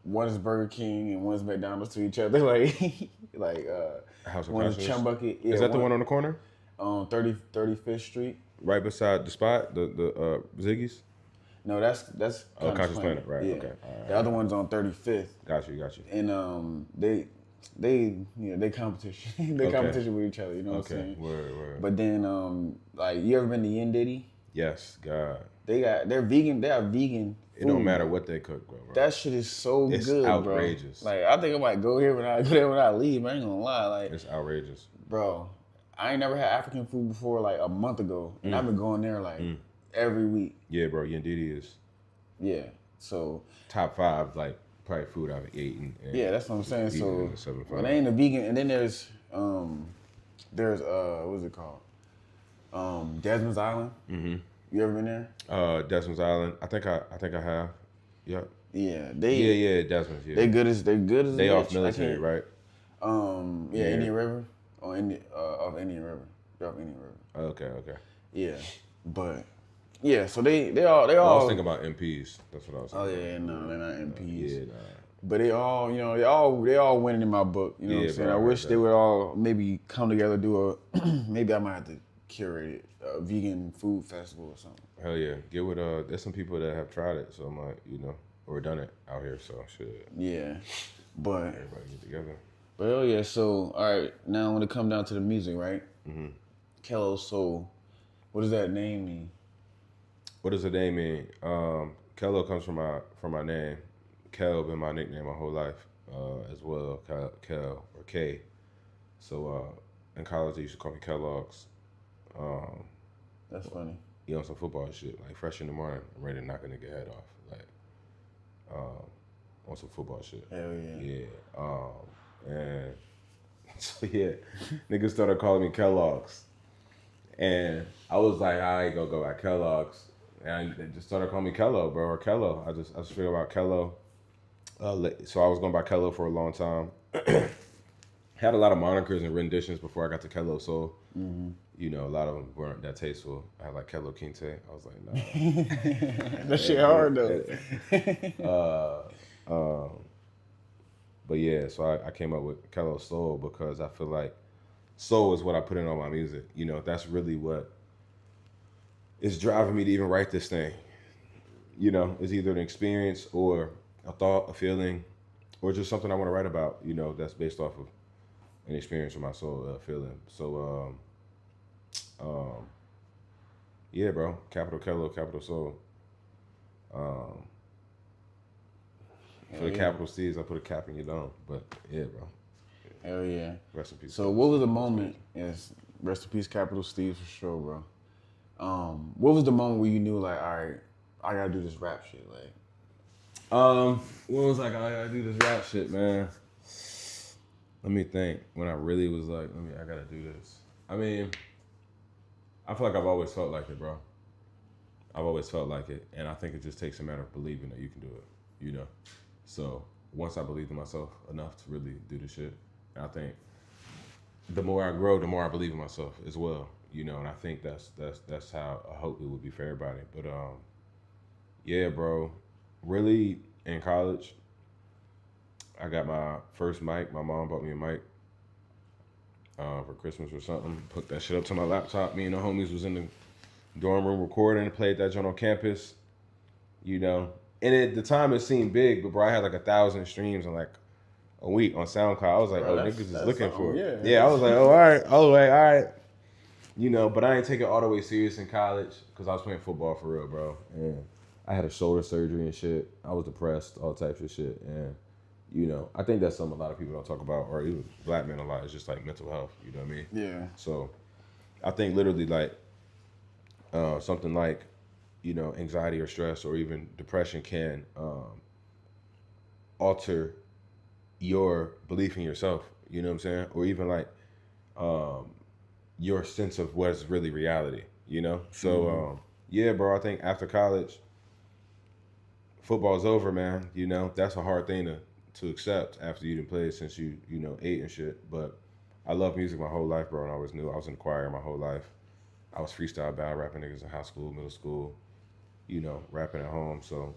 one is Burger King and one's McDonald's to each other. Like House of one is Consciousness. Chumbucket. Yeah, is that the one on the corner? 35th Street. Right beside the spot, the Ziggy's. No, that's Conscious Planet. Right. Yeah. Okay. All right. The other one's on 35th. Got you. And they they competition. They Okay. competition with each other. You know what I'm Okay. saying? Word. But then like you ever been to Yin Diddy? Yes, God. They're vegan. They have vegan. It don't food, matter bro. what they cook, bro. That shit is so It's good, outrageous. bro. Like I think I might go here when I go there when I leave. I ain't gonna lie, like It's outrageous. bro. I ain't never had African food before like a month ago, and I've been going there like every week. Yeah, bro. Yandidi is Yeah, so top 5, like probably food I've eaten. And yeah, that's what I'm saying. eaten So in the 7-5. when they ain't a vegan, and then there's what's it called? Desmond's Island. Mm-hmm. You ever been there? Desmond's Island. I think I have. Yep. Yeah, Desmond's. Yeah. They good as They off bitch. military, right? Yeah, Indian River or off Indian River. They're off Indian River. Okay. Yeah, but yeah, so they I all. was thinking about MPs. That's what I was Oh thinking. yeah, no, they're not MPs. Yeah, nah. But they all, they all winning in my book. You know what I'm saying? bro, I I wish heard they that. would all maybe come together, do a maybe I might have to curate it, a vegan food festival or something. Hell yeah. Get with there's some people that have tried it, so I'm like, or done it out here, so shit. Yeah, but Everybody get together. hell yeah. So all right, now when it come down to the music, right? Mm-hmm. Kello Soul. What does that name mean? What does the name mean? Kello comes from my name. Kel been my nickname my whole life, as well. Kel or K. So in college they used to call me Kellogg's. That's funny. On some football shit. Like fresh in the morning, I'm ready to knock a nigga head off. Like on some football shit. Hell yeah. Yeah. And so yeah, niggas started calling me Kellogg's. And I was like, I ain't gonna go by Kellogg's. And they just started calling me Kello, bro, or Kello. I just figured about Kello. So I was going by Kello for a long time. Had a lot of monikers and renditions before I got to Kello Soul. Mm-hmm. A lot of them weren't that tasteful. I had like Kello Quinte. I was like, nah. That shit hard though. But yeah, so I came up with Kello Soul because I feel like soul is what I put in all my music. That's really what is driving me to even write this thing. It's either an experience or a thought, a feeling, or just something I want to write about, that's based off of an experience of my soul feeling. So, yeah, bro, capital Kello, capital Soul. For the capital C's, I put a cap in your dome. But yeah, bro. Hell yeah. Rest in peace. So what was the moment? Yes, rest in peace, Capital Steve for sure, bro. What was the moment where you knew like, all right, I gotta do this rap shit, like? When was like, I gotta do this rap shit, man? Let me think. When I really was like, I gotta do this. I mean, I feel like I've always felt like it, bro. I've always felt like it, and I think it just takes a matter of believing that you can do it, So once I believed in myself enough to really do the shit, and I think the more I grow, the more I believe in myself as well, and I think that's how I hope it would be for everybody. But yeah, bro, really in college, I got my first mic. My mom bought me a mic for Christmas or something. Hooked that shit up to my laptop. Me and the homies was in the dorm room recording, played that joint on campus, And at the time it seemed big, but bro, I had like 1,000 streams in like a week on SoundCloud. I was like, Bro, niggas is looking for it. yeah. Yeah, I was like, oh, all right. I was like, all right. But I didn't take it all the way serious in college because I was playing football for real, bro. And I had a shoulder surgery and shit. I was depressed, all types of shit. And, I think that's something a lot of people don't talk about, or even black men a lot. It's just like mental health, you know what I mean? Yeah. So I think literally like something like, anxiety or stress or even depression can alter your belief in yourself, you know what I'm saying? Or even like your sense of what's really reality, So, yeah, bro, I think after college, football's over, man. That's a hard thing to accept after you done played since you 8 and shit. But I love music my whole life, bro, and I always knew I was in the choir my whole life. I was freestyle battle rapping niggas in high school, middle school, rapping at home. So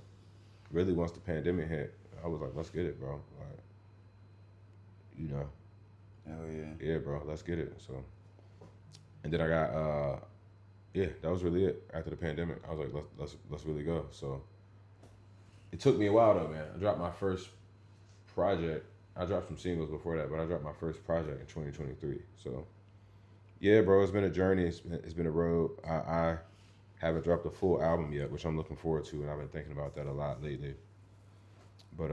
really once the pandemic hit, I was like, let's get it, bro. Like, Hell yeah. Yeah, bro, let's get it. So, and then I got, yeah, that was really it. After the pandemic, I was like, let's really go. So it took me a while though, man. I dropped my first project I dropped some singles before that, but I dropped my first project in 2023. So yeah, bro, it's been a journey. It's been a road. I haven't dropped a full album yet, which I'm looking forward to, and I've been thinking about that a lot lately. But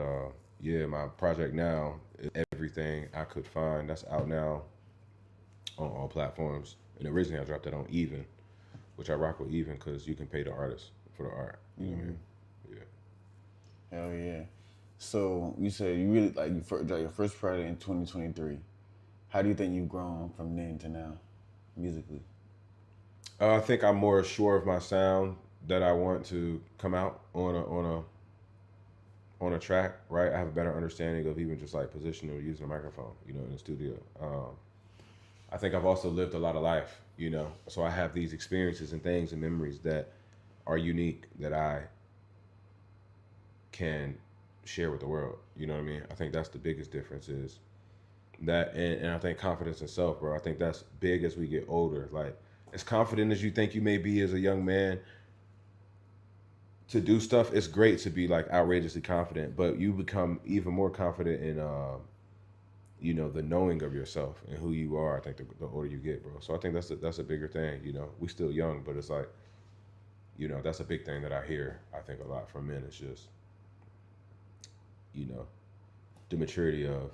yeah, my project now is everything I could find. That's out now on all platforms. And originally I dropped that on Even, which I rock with Even because you can pay the artist for the art. You know what I mean? Yeah. Hell yeah. So you said you really like your first project in 2023. How do you think you've grown from then to now, musically? I think I'm more sure of my sound that I want to come out on a track, right? I have a better understanding of even just like positioning or using a microphone, in the studio. I think I've also lived a lot of life, so I have these experiences and things and memories that are unique that I can share with the world. You know what I mean? I think that's the biggest difference is that, and I think confidence in self, bro. I think that's big as we get older. Like, as confident as you think you may be as a young man to do stuff, it's great to be like outrageously confident, but you become even more confident in, the knowing of yourself and who you are. I think the older you get, bro. So I think that's a bigger thing. We still young, but it's like, that's a big thing that I hear. I think a lot from men. It's just, the maturity of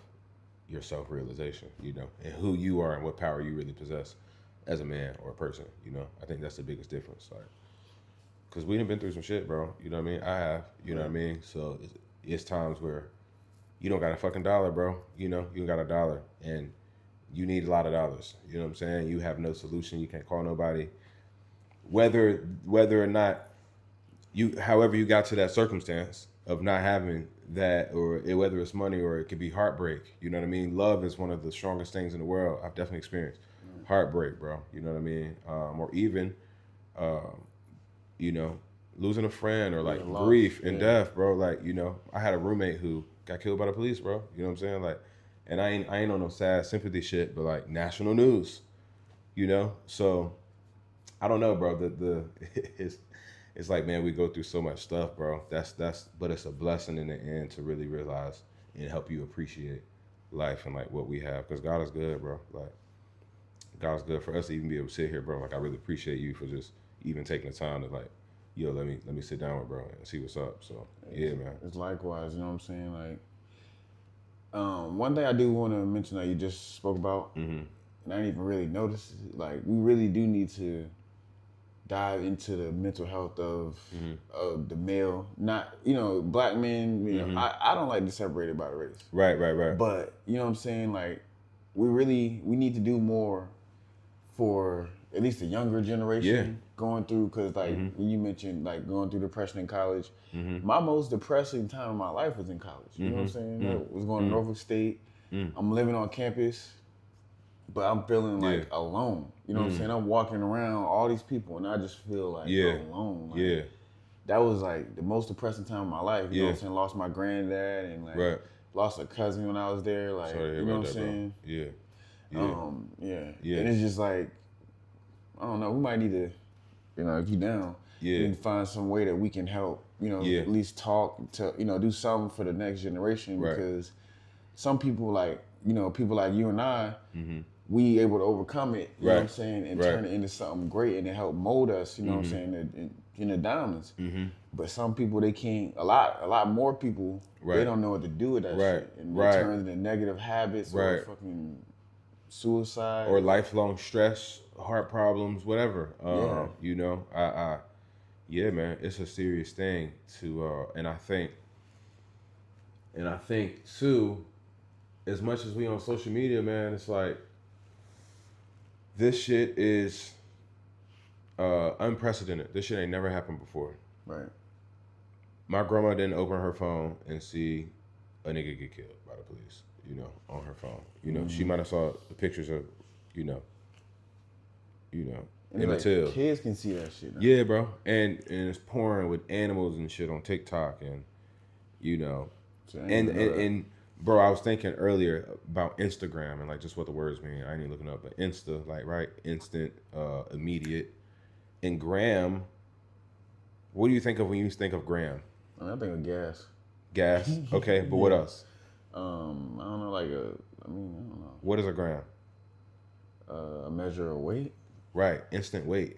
your self-realization, and who you are and what power you really possess as a man or a person. I think that's the biggest difference. Like, because we done been through some shit, bro. You know what I mean? I have. You know what I mean? So it's times where you don't got a fucking dollar, bro. You don't got a dollar, and you need a lot of dollars. You know what I'm saying? You have no solution. You can't call nobody. Whether or not however you got to that circumstance of not having that, or whether it's money or it could be heartbreak. You know what I mean? Love is one of the strongest things in the world. I've definitely experienced heartbreak, bro. You know what I mean? Or even, losing a friend or like grief and death, bro. Like, I had a roommate who got killed by the police, bro. You know what I'm saying? Like, and I ain't on no sad sympathy shit, but like national news, So I don't know, bro. It's like, man, we go through so much stuff, bro. But it's a blessing in the end to really realize and help you appreciate life and like what we have, because God is good, bro. Like, God's good for us to even be able to sit here, bro. Like, I really appreciate you for just even taking the time to like, yo, let me sit down with bro and see what's up. So yeah, man. It's likewise, you know what I'm saying? Like, one thing I do want to mention that you just spoke about, and I didn't even really notice, like, we really do need to dive into the mental health of the male, not, black men, I don't like to separate it by race. Right. But, you know what I'm saying? Like, we need to do more for at least the younger generation going through, because like when you mentioned like going through depression in college, my most depressing time of my life was in college. You know what I'm saying? I was going to Norfolk State. I'm living on campus, but I'm feeling like alone. You know what I'm saying? I'm walking around all these people and I just feel like alone. Like, that was like the most depressing time of my life. You know what I'm saying? Lost my granddad and like lost a cousin when I was there. Like, you know what I'm saying? And it's just like, I don't know, we might need to, if you down, we need to find some way that we can help, at least talk to, do something for the next generation, because some people like, people like you and I, we able to overcome it, you know what I'm saying, and turn it into something great and it help mold us, you know what I'm saying, in the diamonds. But some people, they can't, a lot more people, they don't know what to do with that shit. And it turns into negative habits or fucking suicide. Or lifelong stress, heart problems, whatever. Man, it's a serious thing to, and I think too, as much as we on social media, man, it's like, this shit is unprecedented. This shit ain't never happened before. Right. My grandma didn't open her phone and see a nigga get killed by the police, on her phone. She might have saw the pictures of, Emmett Till. Kids can see that shit now. Yeah, bro. And it's pouring with animals and shit on TikTok and, and bro, I was thinking earlier about Instagram and like just what the words mean. I ain't even looking up, but Insta, like, right? Instant, immediate. And gram, what do you think of when you think of gram? I think of gas. Gas? Okay, but what else? I don't know, like I don't know. What is a gram? A measure of weight. Right, instant weight,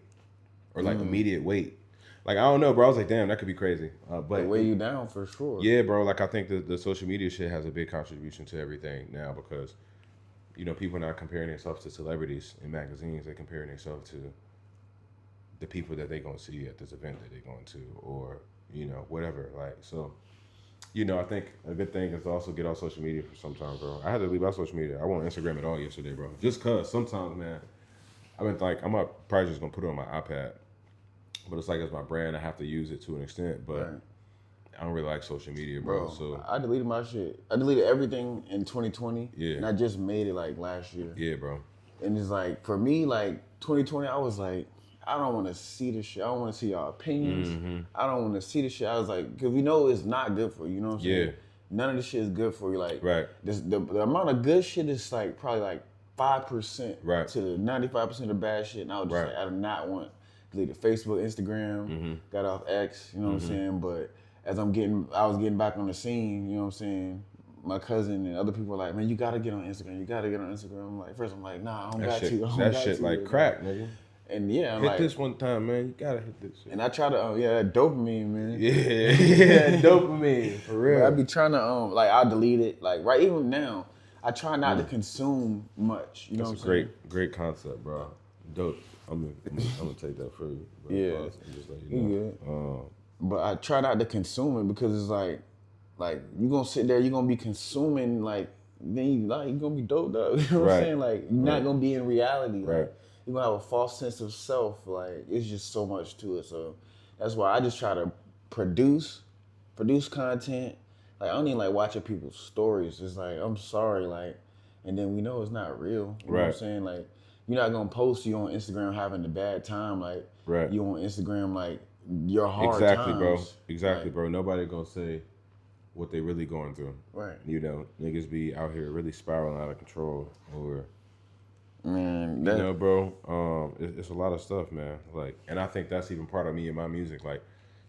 or like immediate weight. Like I don't know, bro. I was like, damn, that could be crazy. They But weigh you down for sure. yeah, bro. Like I think the social media shit has a big contribution to everything now because, you know, people not comparing themselves to celebrities in magazines. They're comparing themselves to the people that they gonna see at this event that they're going to, or you know, whatever. Like so, you know, I think a good thing is to also get off social media for some time, bro. I had to leave out social media. I wasn't Instagram at all yesterday, bro. Just cause sometimes, man, I've been like, probably just gonna put it on my iPad. But it's like it's my brand. I have to use it to an extent, but Right. I don't really like social media, bro. So I deleted my shit. I deleted everything in 2020. Yeah. And I just made it like last year. yeah, bro. And it's like, for me, like 2020, I was like, I don't want to see this shit. I don't want to see y'all opinions. Mm-hmm. I don't want to see this shit. I was like, because we know it's not good for you. You know what I'm saying? Yeah. None of this shit is good for you. Like, Right. the amount of good shit is like probably like 5% Right. to the 95% of bad shit. And I was just Right. like, I do not want deleted Facebook, Instagram, got off X, you know what I'm saying? But as I was getting back on the scene, you know what I'm saying? My cousin and other people were like, man, you gotta get on Instagram. You gotta get on Instagram. I'm like, first I'm like, nah, I don't got to. I don't That got shit to, like crack, nigga. And yeah, I'm Hit like, this one time, man. You gotta hit this shit. and I try to, that dopamine, man. Yeah, dopamine for real. But I be trying to, like, I delete it. Like, right, even now, I try not to consume much. You know That's what I'm a saying? great concept, bro. Dope. I'm gonna take that for you. Bro. Yeah. And just let you know. You But I try not to consume it because it's like you gonna sit there, you're gonna be consuming, like, then you're gonna be doped up. You know what Right. I'm saying? Like, you're not gonna be in reality. Like, Right. you're gonna have a false sense of self. Like, it's just so much to it. So that's why I just try to produce content. Like, I don't even like watching people's stories. It's like, I'm sorry, like, and then we know it's not real. You know what I'm Right. saying? Like, you're not gonna post you on Instagram having a bad time. Like, Right. you on Instagram, like, your hard Exactly, times. bro. Exactly, Like, bro. Nobody gonna say what they really going through. Right. You know, niggas be out here really spiraling out of control, or Man, you know, bro. It's a lot of stuff, man. Like, and I think that's even part of me and my music. Like,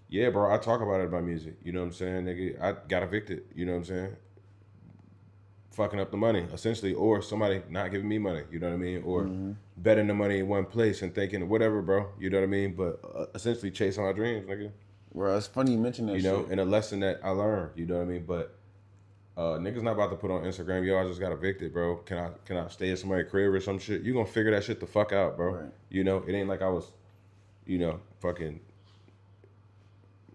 yeah, bro. I talk about it in my music. You know what I'm saying, nigga? I got evicted. You know what I'm saying? Fucking up the money, essentially, or somebody not giving me money. You know what I mean? Or betting the money in one place and thinking whatever, bro. You know what I mean? But essentially, chasing my dreams, nigga. Bro, it's funny you mention that You shit. know, and a lesson that I learned. You know what I mean? But niggas not about to put on Instagram, yo, I just got evicted, bro. Can I stay at somebody's crib or some shit? You gonna figure that shit the fuck out, bro. Right. You know, it ain't like I was, you know, fucking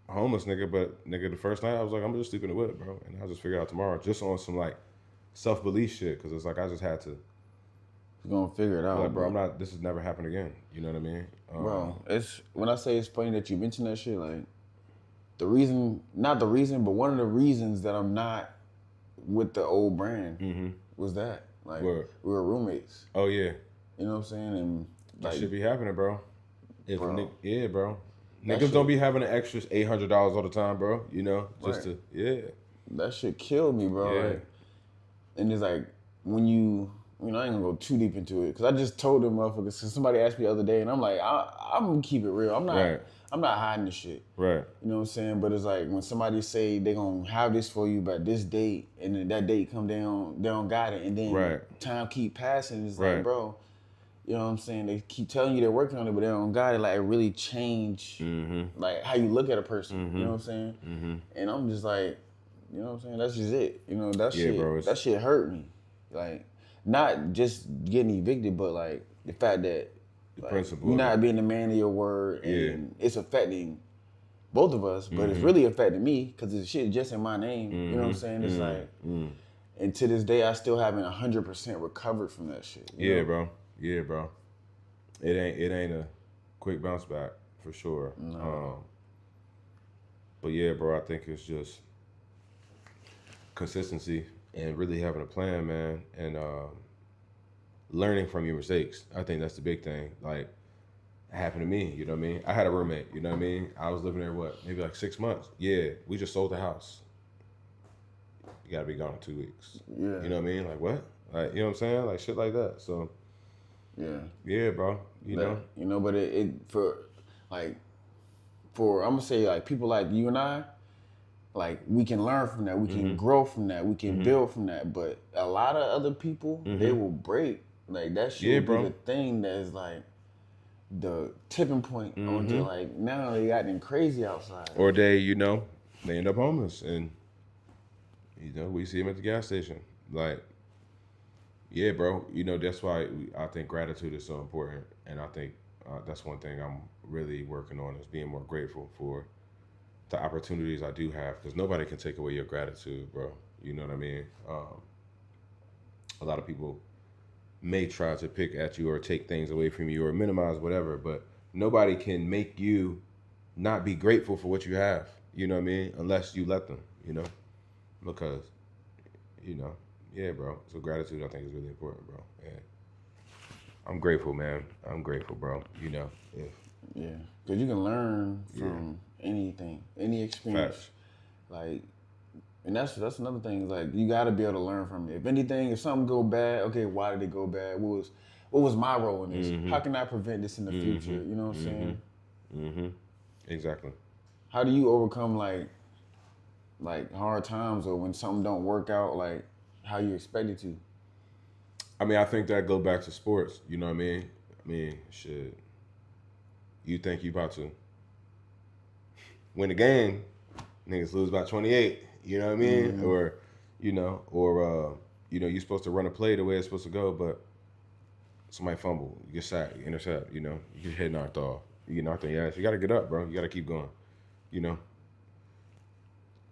homeless, nigga. But nigga, the first night I was like, I'm just sleeping in the whip, bro, and I'll just figure it out tomorrow, just on some like self-belief shit, because it's like I just had to. You're gonna figure it out, Like, bro, I'm not. This has never happened again. You know what I mean, Bro, it's when I say it's funny that you mention that shit. Like, not the reason, but one of the reasons that I'm not with the old brand was that, like, Word. we were roommates. Oh yeah, You know what I'm saying? And that like, should be happening, bro. If Bro. yeah, bro. That Niggas shit- don't be having an extra $800 all the time, bro. You know, just Right. to that shit killed me, bro. Yeah. Like, and it's like when I ain't gonna go too deep into it because I just told them motherfuckers. So somebody asked me the other day, and I'm like, I'm gonna keep it real. I'm not. Right. I'm not hiding this shit. right, You know what I'm saying? But it's like when somebody say they gonna have this for you by this date, and then that date come down, they don't got it, and then Right. time keep passing. It's Right. like, bro, you know what I'm saying? They keep telling you they're working on it, but they don't got it. Like, it really changed, like, how you look at a person. You know what I'm saying? And I'm just like, you know what I'm saying? That's just it. You know, that Yeah, shit, bro, that shit hurt me. Like, not just getting evicted, but like the fact that like, principle you're of not it. being a man of your word, and it's affecting both of us, but it's really affecting me because the shit just in my name. You know what I'm saying? It's like, and to this day, I still haven't 100% recovered from that shit. you yeah, know? bro, yeah, bro. It ain't a quick bounce back for sure. But yeah, bro, I think it's just consistency and really having a plan, man, and learning from your mistakes. I think that's the big thing. Like, it happened to me, you know what I mean? I had a roommate, you know what I mean? I was living there, maybe like 6 months. Yeah, we just sold the house. You gotta be gone in 2 weeks. Yeah. You know what I mean? Like, what? Like, you know what I'm saying? Like, shit like that. So, Yeah. bro, you know? You know, but it for I'm gonna say, like, people like you and I, like we can learn from that, we can grow from that, we can build from that. But a lot of other people, they will break. Like that shit will be the thing that's like the tipping point onto like now they got them crazy outside. Or they, they end up homeless, and we see them at the gas station. Like, yeah, bro. That's why I think gratitude is so important, and I think that's one thing I'm really working on is being more grateful for the opportunities I do have, because nobody can take away your gratitude, bro. You know what I mean? A lot of people may try to pick at you or take things away from you or minimize whatever, but nobody can make you not be grateful for what you have. You know what I mean? Unless you let them, because, yeah, bro. So gratitude, I think, is really important, bro. Yeah. I'm grateful, man. I'm grateful, bro. Yeah. Yeah, because you can learn from anything, any experience. Facts. Like, and that's another thing. Like, you got to be able to learn from it. If anything, if something go bad, okay, why did it go bad? What was my role in this? How can I prevent this in the future? You know what I'm saying? Mm-hmm. Exactly. How do you overcome like hard times or when something don't work out like how you expect it to? I mean, I think that go back to sports. You know what I mean? Shit. You think you about to win the game, niggas lose by 28. You know what I mean? Or, you're supposed to run a play the way it's supposed to go, but somebody fumble, you get sacked, you intercept, you get head knocked off, you get knocked on your ass. You got to get up, bro. You got to keep going.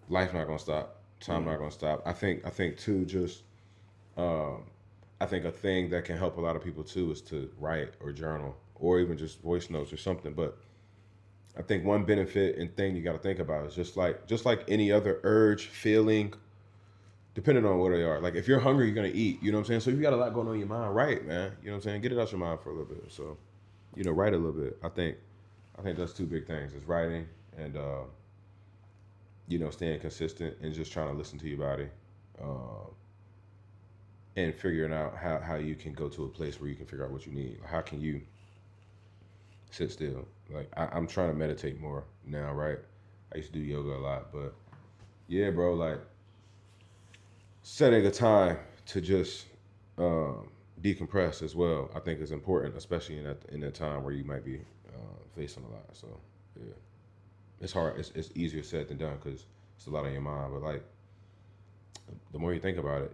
Life not gonna stop. Time not gonna stop. I think too. Just, I think a thing that can help a lot of people too is to write or journal or even just voice notes or something. But I think one benefit and thing you got to think about is just like any other urge, feeling, depending on what they are. Like if you're hungry, you're gonna eat. You know what I'm saying? So if you got a lot going on in your mind, write, man. You know what I'm saying? Get it out your mind for a little bit. So, write a little bit. I think that's two big things: is writing and staying consistent and just trying to listen to your body, and figuring out how you can go to a place where you can figure out what you need. How can you sit still? Like I'm trying to meditate more now, right? I used to do yoga a lot, but yeah, bro, like setting a time to just decompress as well, I think is important, especially in that time where you might be facing a lot. So yeah, it's hard. It's easier said than done because it's a lot on your mind. But like the more you think about it,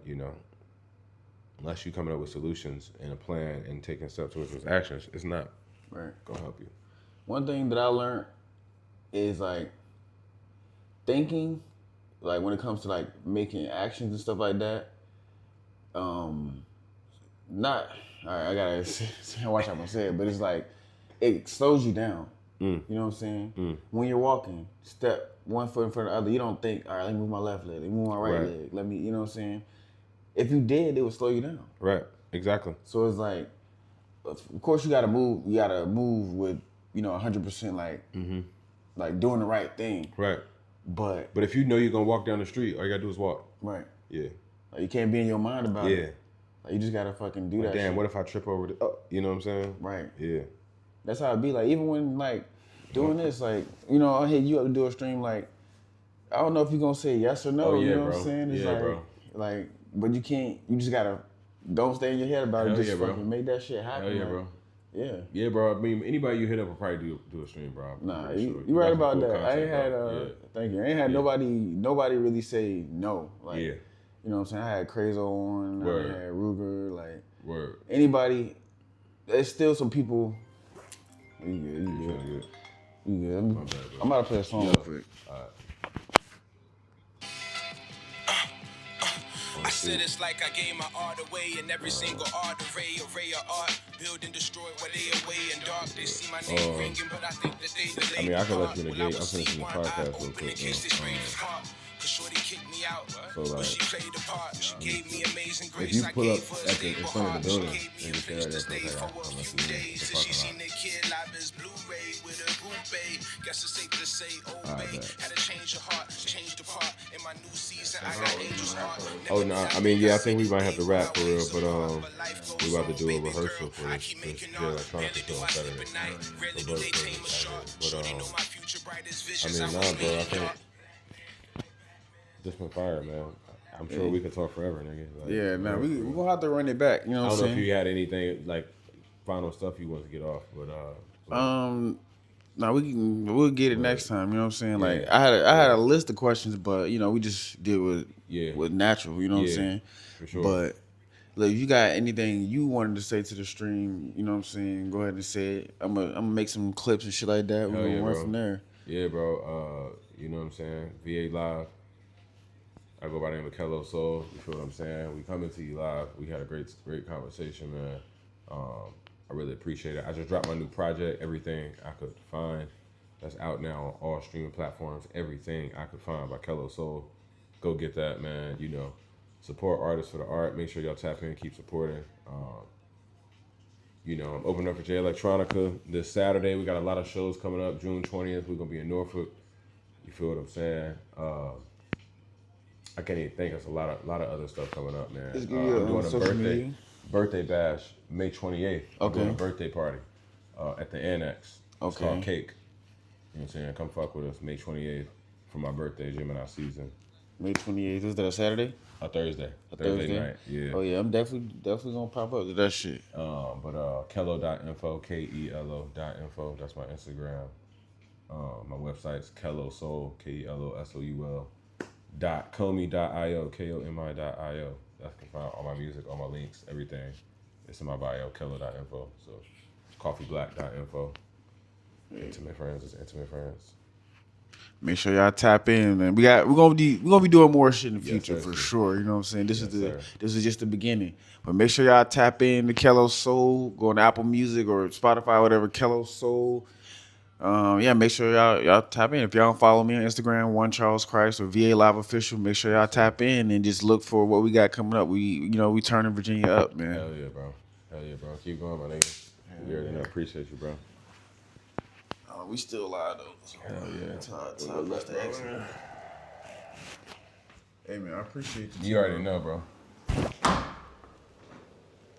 unless you're coming up with solutions and a plan and taking steps towards those actions, it's not gonna help you. One thing that I learned is like thinking, like when it comes to like making actions and stuff like that. Not all right. I gotta watch how I'm gonna say it, but it's like it slows you down. You know what I'm saying? When you're walking, step one foot in front of the other. You don't think, all right, let me move my left leg, let me move my right leg. Let me, you know what I'm saying? If you did, it would slow you down. Right. Exactly. So it's like, of course, you gotta move. You gotta move with 100% like doing the right thing. Right. But if you know you're gonna walk down the street, all you gotta do is walk. Right. Yeah. Like you can't be in your mind about it. Yeah. Like you just gotta fucking do that. Damn, shit. what if I trip over the? Oh, you know what I'm saying? Right. Yeah. That's how it be. Like even when like doing this, like I hit you up to do a stream. Like I don't know if you're gonna say yes or no. Oh, yeah, you know bro. what I'm saying? It's yeah, like, bro. Like, but you can't. You just gotta don't stay in your head about it. Just bro. fucking make that shit happen. Hell yeah, like, bro. Yeah. Yeah, bro. I mean, anybody you hit up will probably do a stream, bro. Nah, you right about that. I ain't had thank you. I ain't had nobody really say no. Like, yeah. You know what I'm saying? I had Crazo on. Word. I had Ruger. Like, word. Anybody. There's still some people. You good? Good. You good? My bad, bro. I'm about to play a song real quick. All right. I said it's like I gave my art away, and every single art array of art, build and destroy where they away in dark. They see my name ringing, but I think that they delay. I mean, I could let you in the gate. I'm finishing the podcast real quick, Shorty kicked me out, so like, she played the part. She gave me amazing grace. if you pull up in front of the building and you say that, that's okay. I'm She listening. seen the kid live his Blu-ray with a group. Guess it's safe to say, obey. Had to change your heart, change the part. In my new season, I got angels heart. Oh no, I mean, yeah, I think we might have to rap for real, but we about to do a rehearsal for this electronic show on Saturday. But I mean, nah, bro, I think Just been fire, man. I'm sure we could talk forever, nigga. Like, Yeah, for nah, real, we for real. gonna have to run it back. You know I what don't I'm know if saying? you had anything like final stuff you want to get off, but Now we'll get it but, next time. You know what I'm saying? yeah, Like I had yeah. a list of questions, but you know we just did Yeah. with natural. You know what I'm Yeah, saying? for sure. But look, if you got anything you wanted to say to the stream, you know what I'm saying? Go ahead and say it. I'm gonna make some clips and shit like that. We're Hell gonna yeah, run bro. from there. Yeah, bro. You know what I'm saying? VA Live. I go by the name of Kello Soul. You feel what I'm saying? We coming to you live. We had a great conversation, man. I really appreciate it. I just dropped my new project, Everything I Could Find. That's out now on all streaming platforms. Everything I Could Find by Kello Soul. Go get that, man. You know, support artists for the art. Make sure y'all tap in, keep supporting. You know, I'm opening up for J Electronica this Saturday. We got a lot of shows coming up. June 20th, we're gonna be in Norfolk. You feel what I'm saying? I can't even think. There's a lot of other stuff coming up, man. Just give I'm you doing a social media. birthday bash May 28th. I'm doing a Okay. birthday party at the Annex. It's Okay. called Cake. You know what I'm saying? Come fuck with us May 28th for my birthday, Gemini season. May 28th. Is that a Saturday? A Thursday. A Thursday night. Yeah. Oh yeah, I'm definitely gonna pop up to that shit. But Kello.info, KELO.info. That's my Instagram. My website's Kello Soul, KELOSOUL. .komi.io, KOMI.io. That's can find all my music, all my links, everything. It's in my bio, Kello.info. So coffeeblack.info. Intimate friends is intimate friends. Make sure y'all tap in, man. We're gonna be doing more shit in the future sir, for sir. sure. You know what I'm saying? Yes, sir. This is just the beginning. But make sure y'all tap in to Kello Soul. Go on Apple Music or Spotify, whatever. Kello Soul. Yeah, make sure y'all tap in. If y'all don't follow me on Instagram, One Charles Christ or VA Live Official, make sure y'all tap in and just look for what we got coming up. We turning Virginia up, man. Hell yeah, bro. Keep going, my nigga. You already know. Appreciate you, bro. We still live though. So Hell yeah. time us to exit. Hey man, I appreciate you. You already know, bro.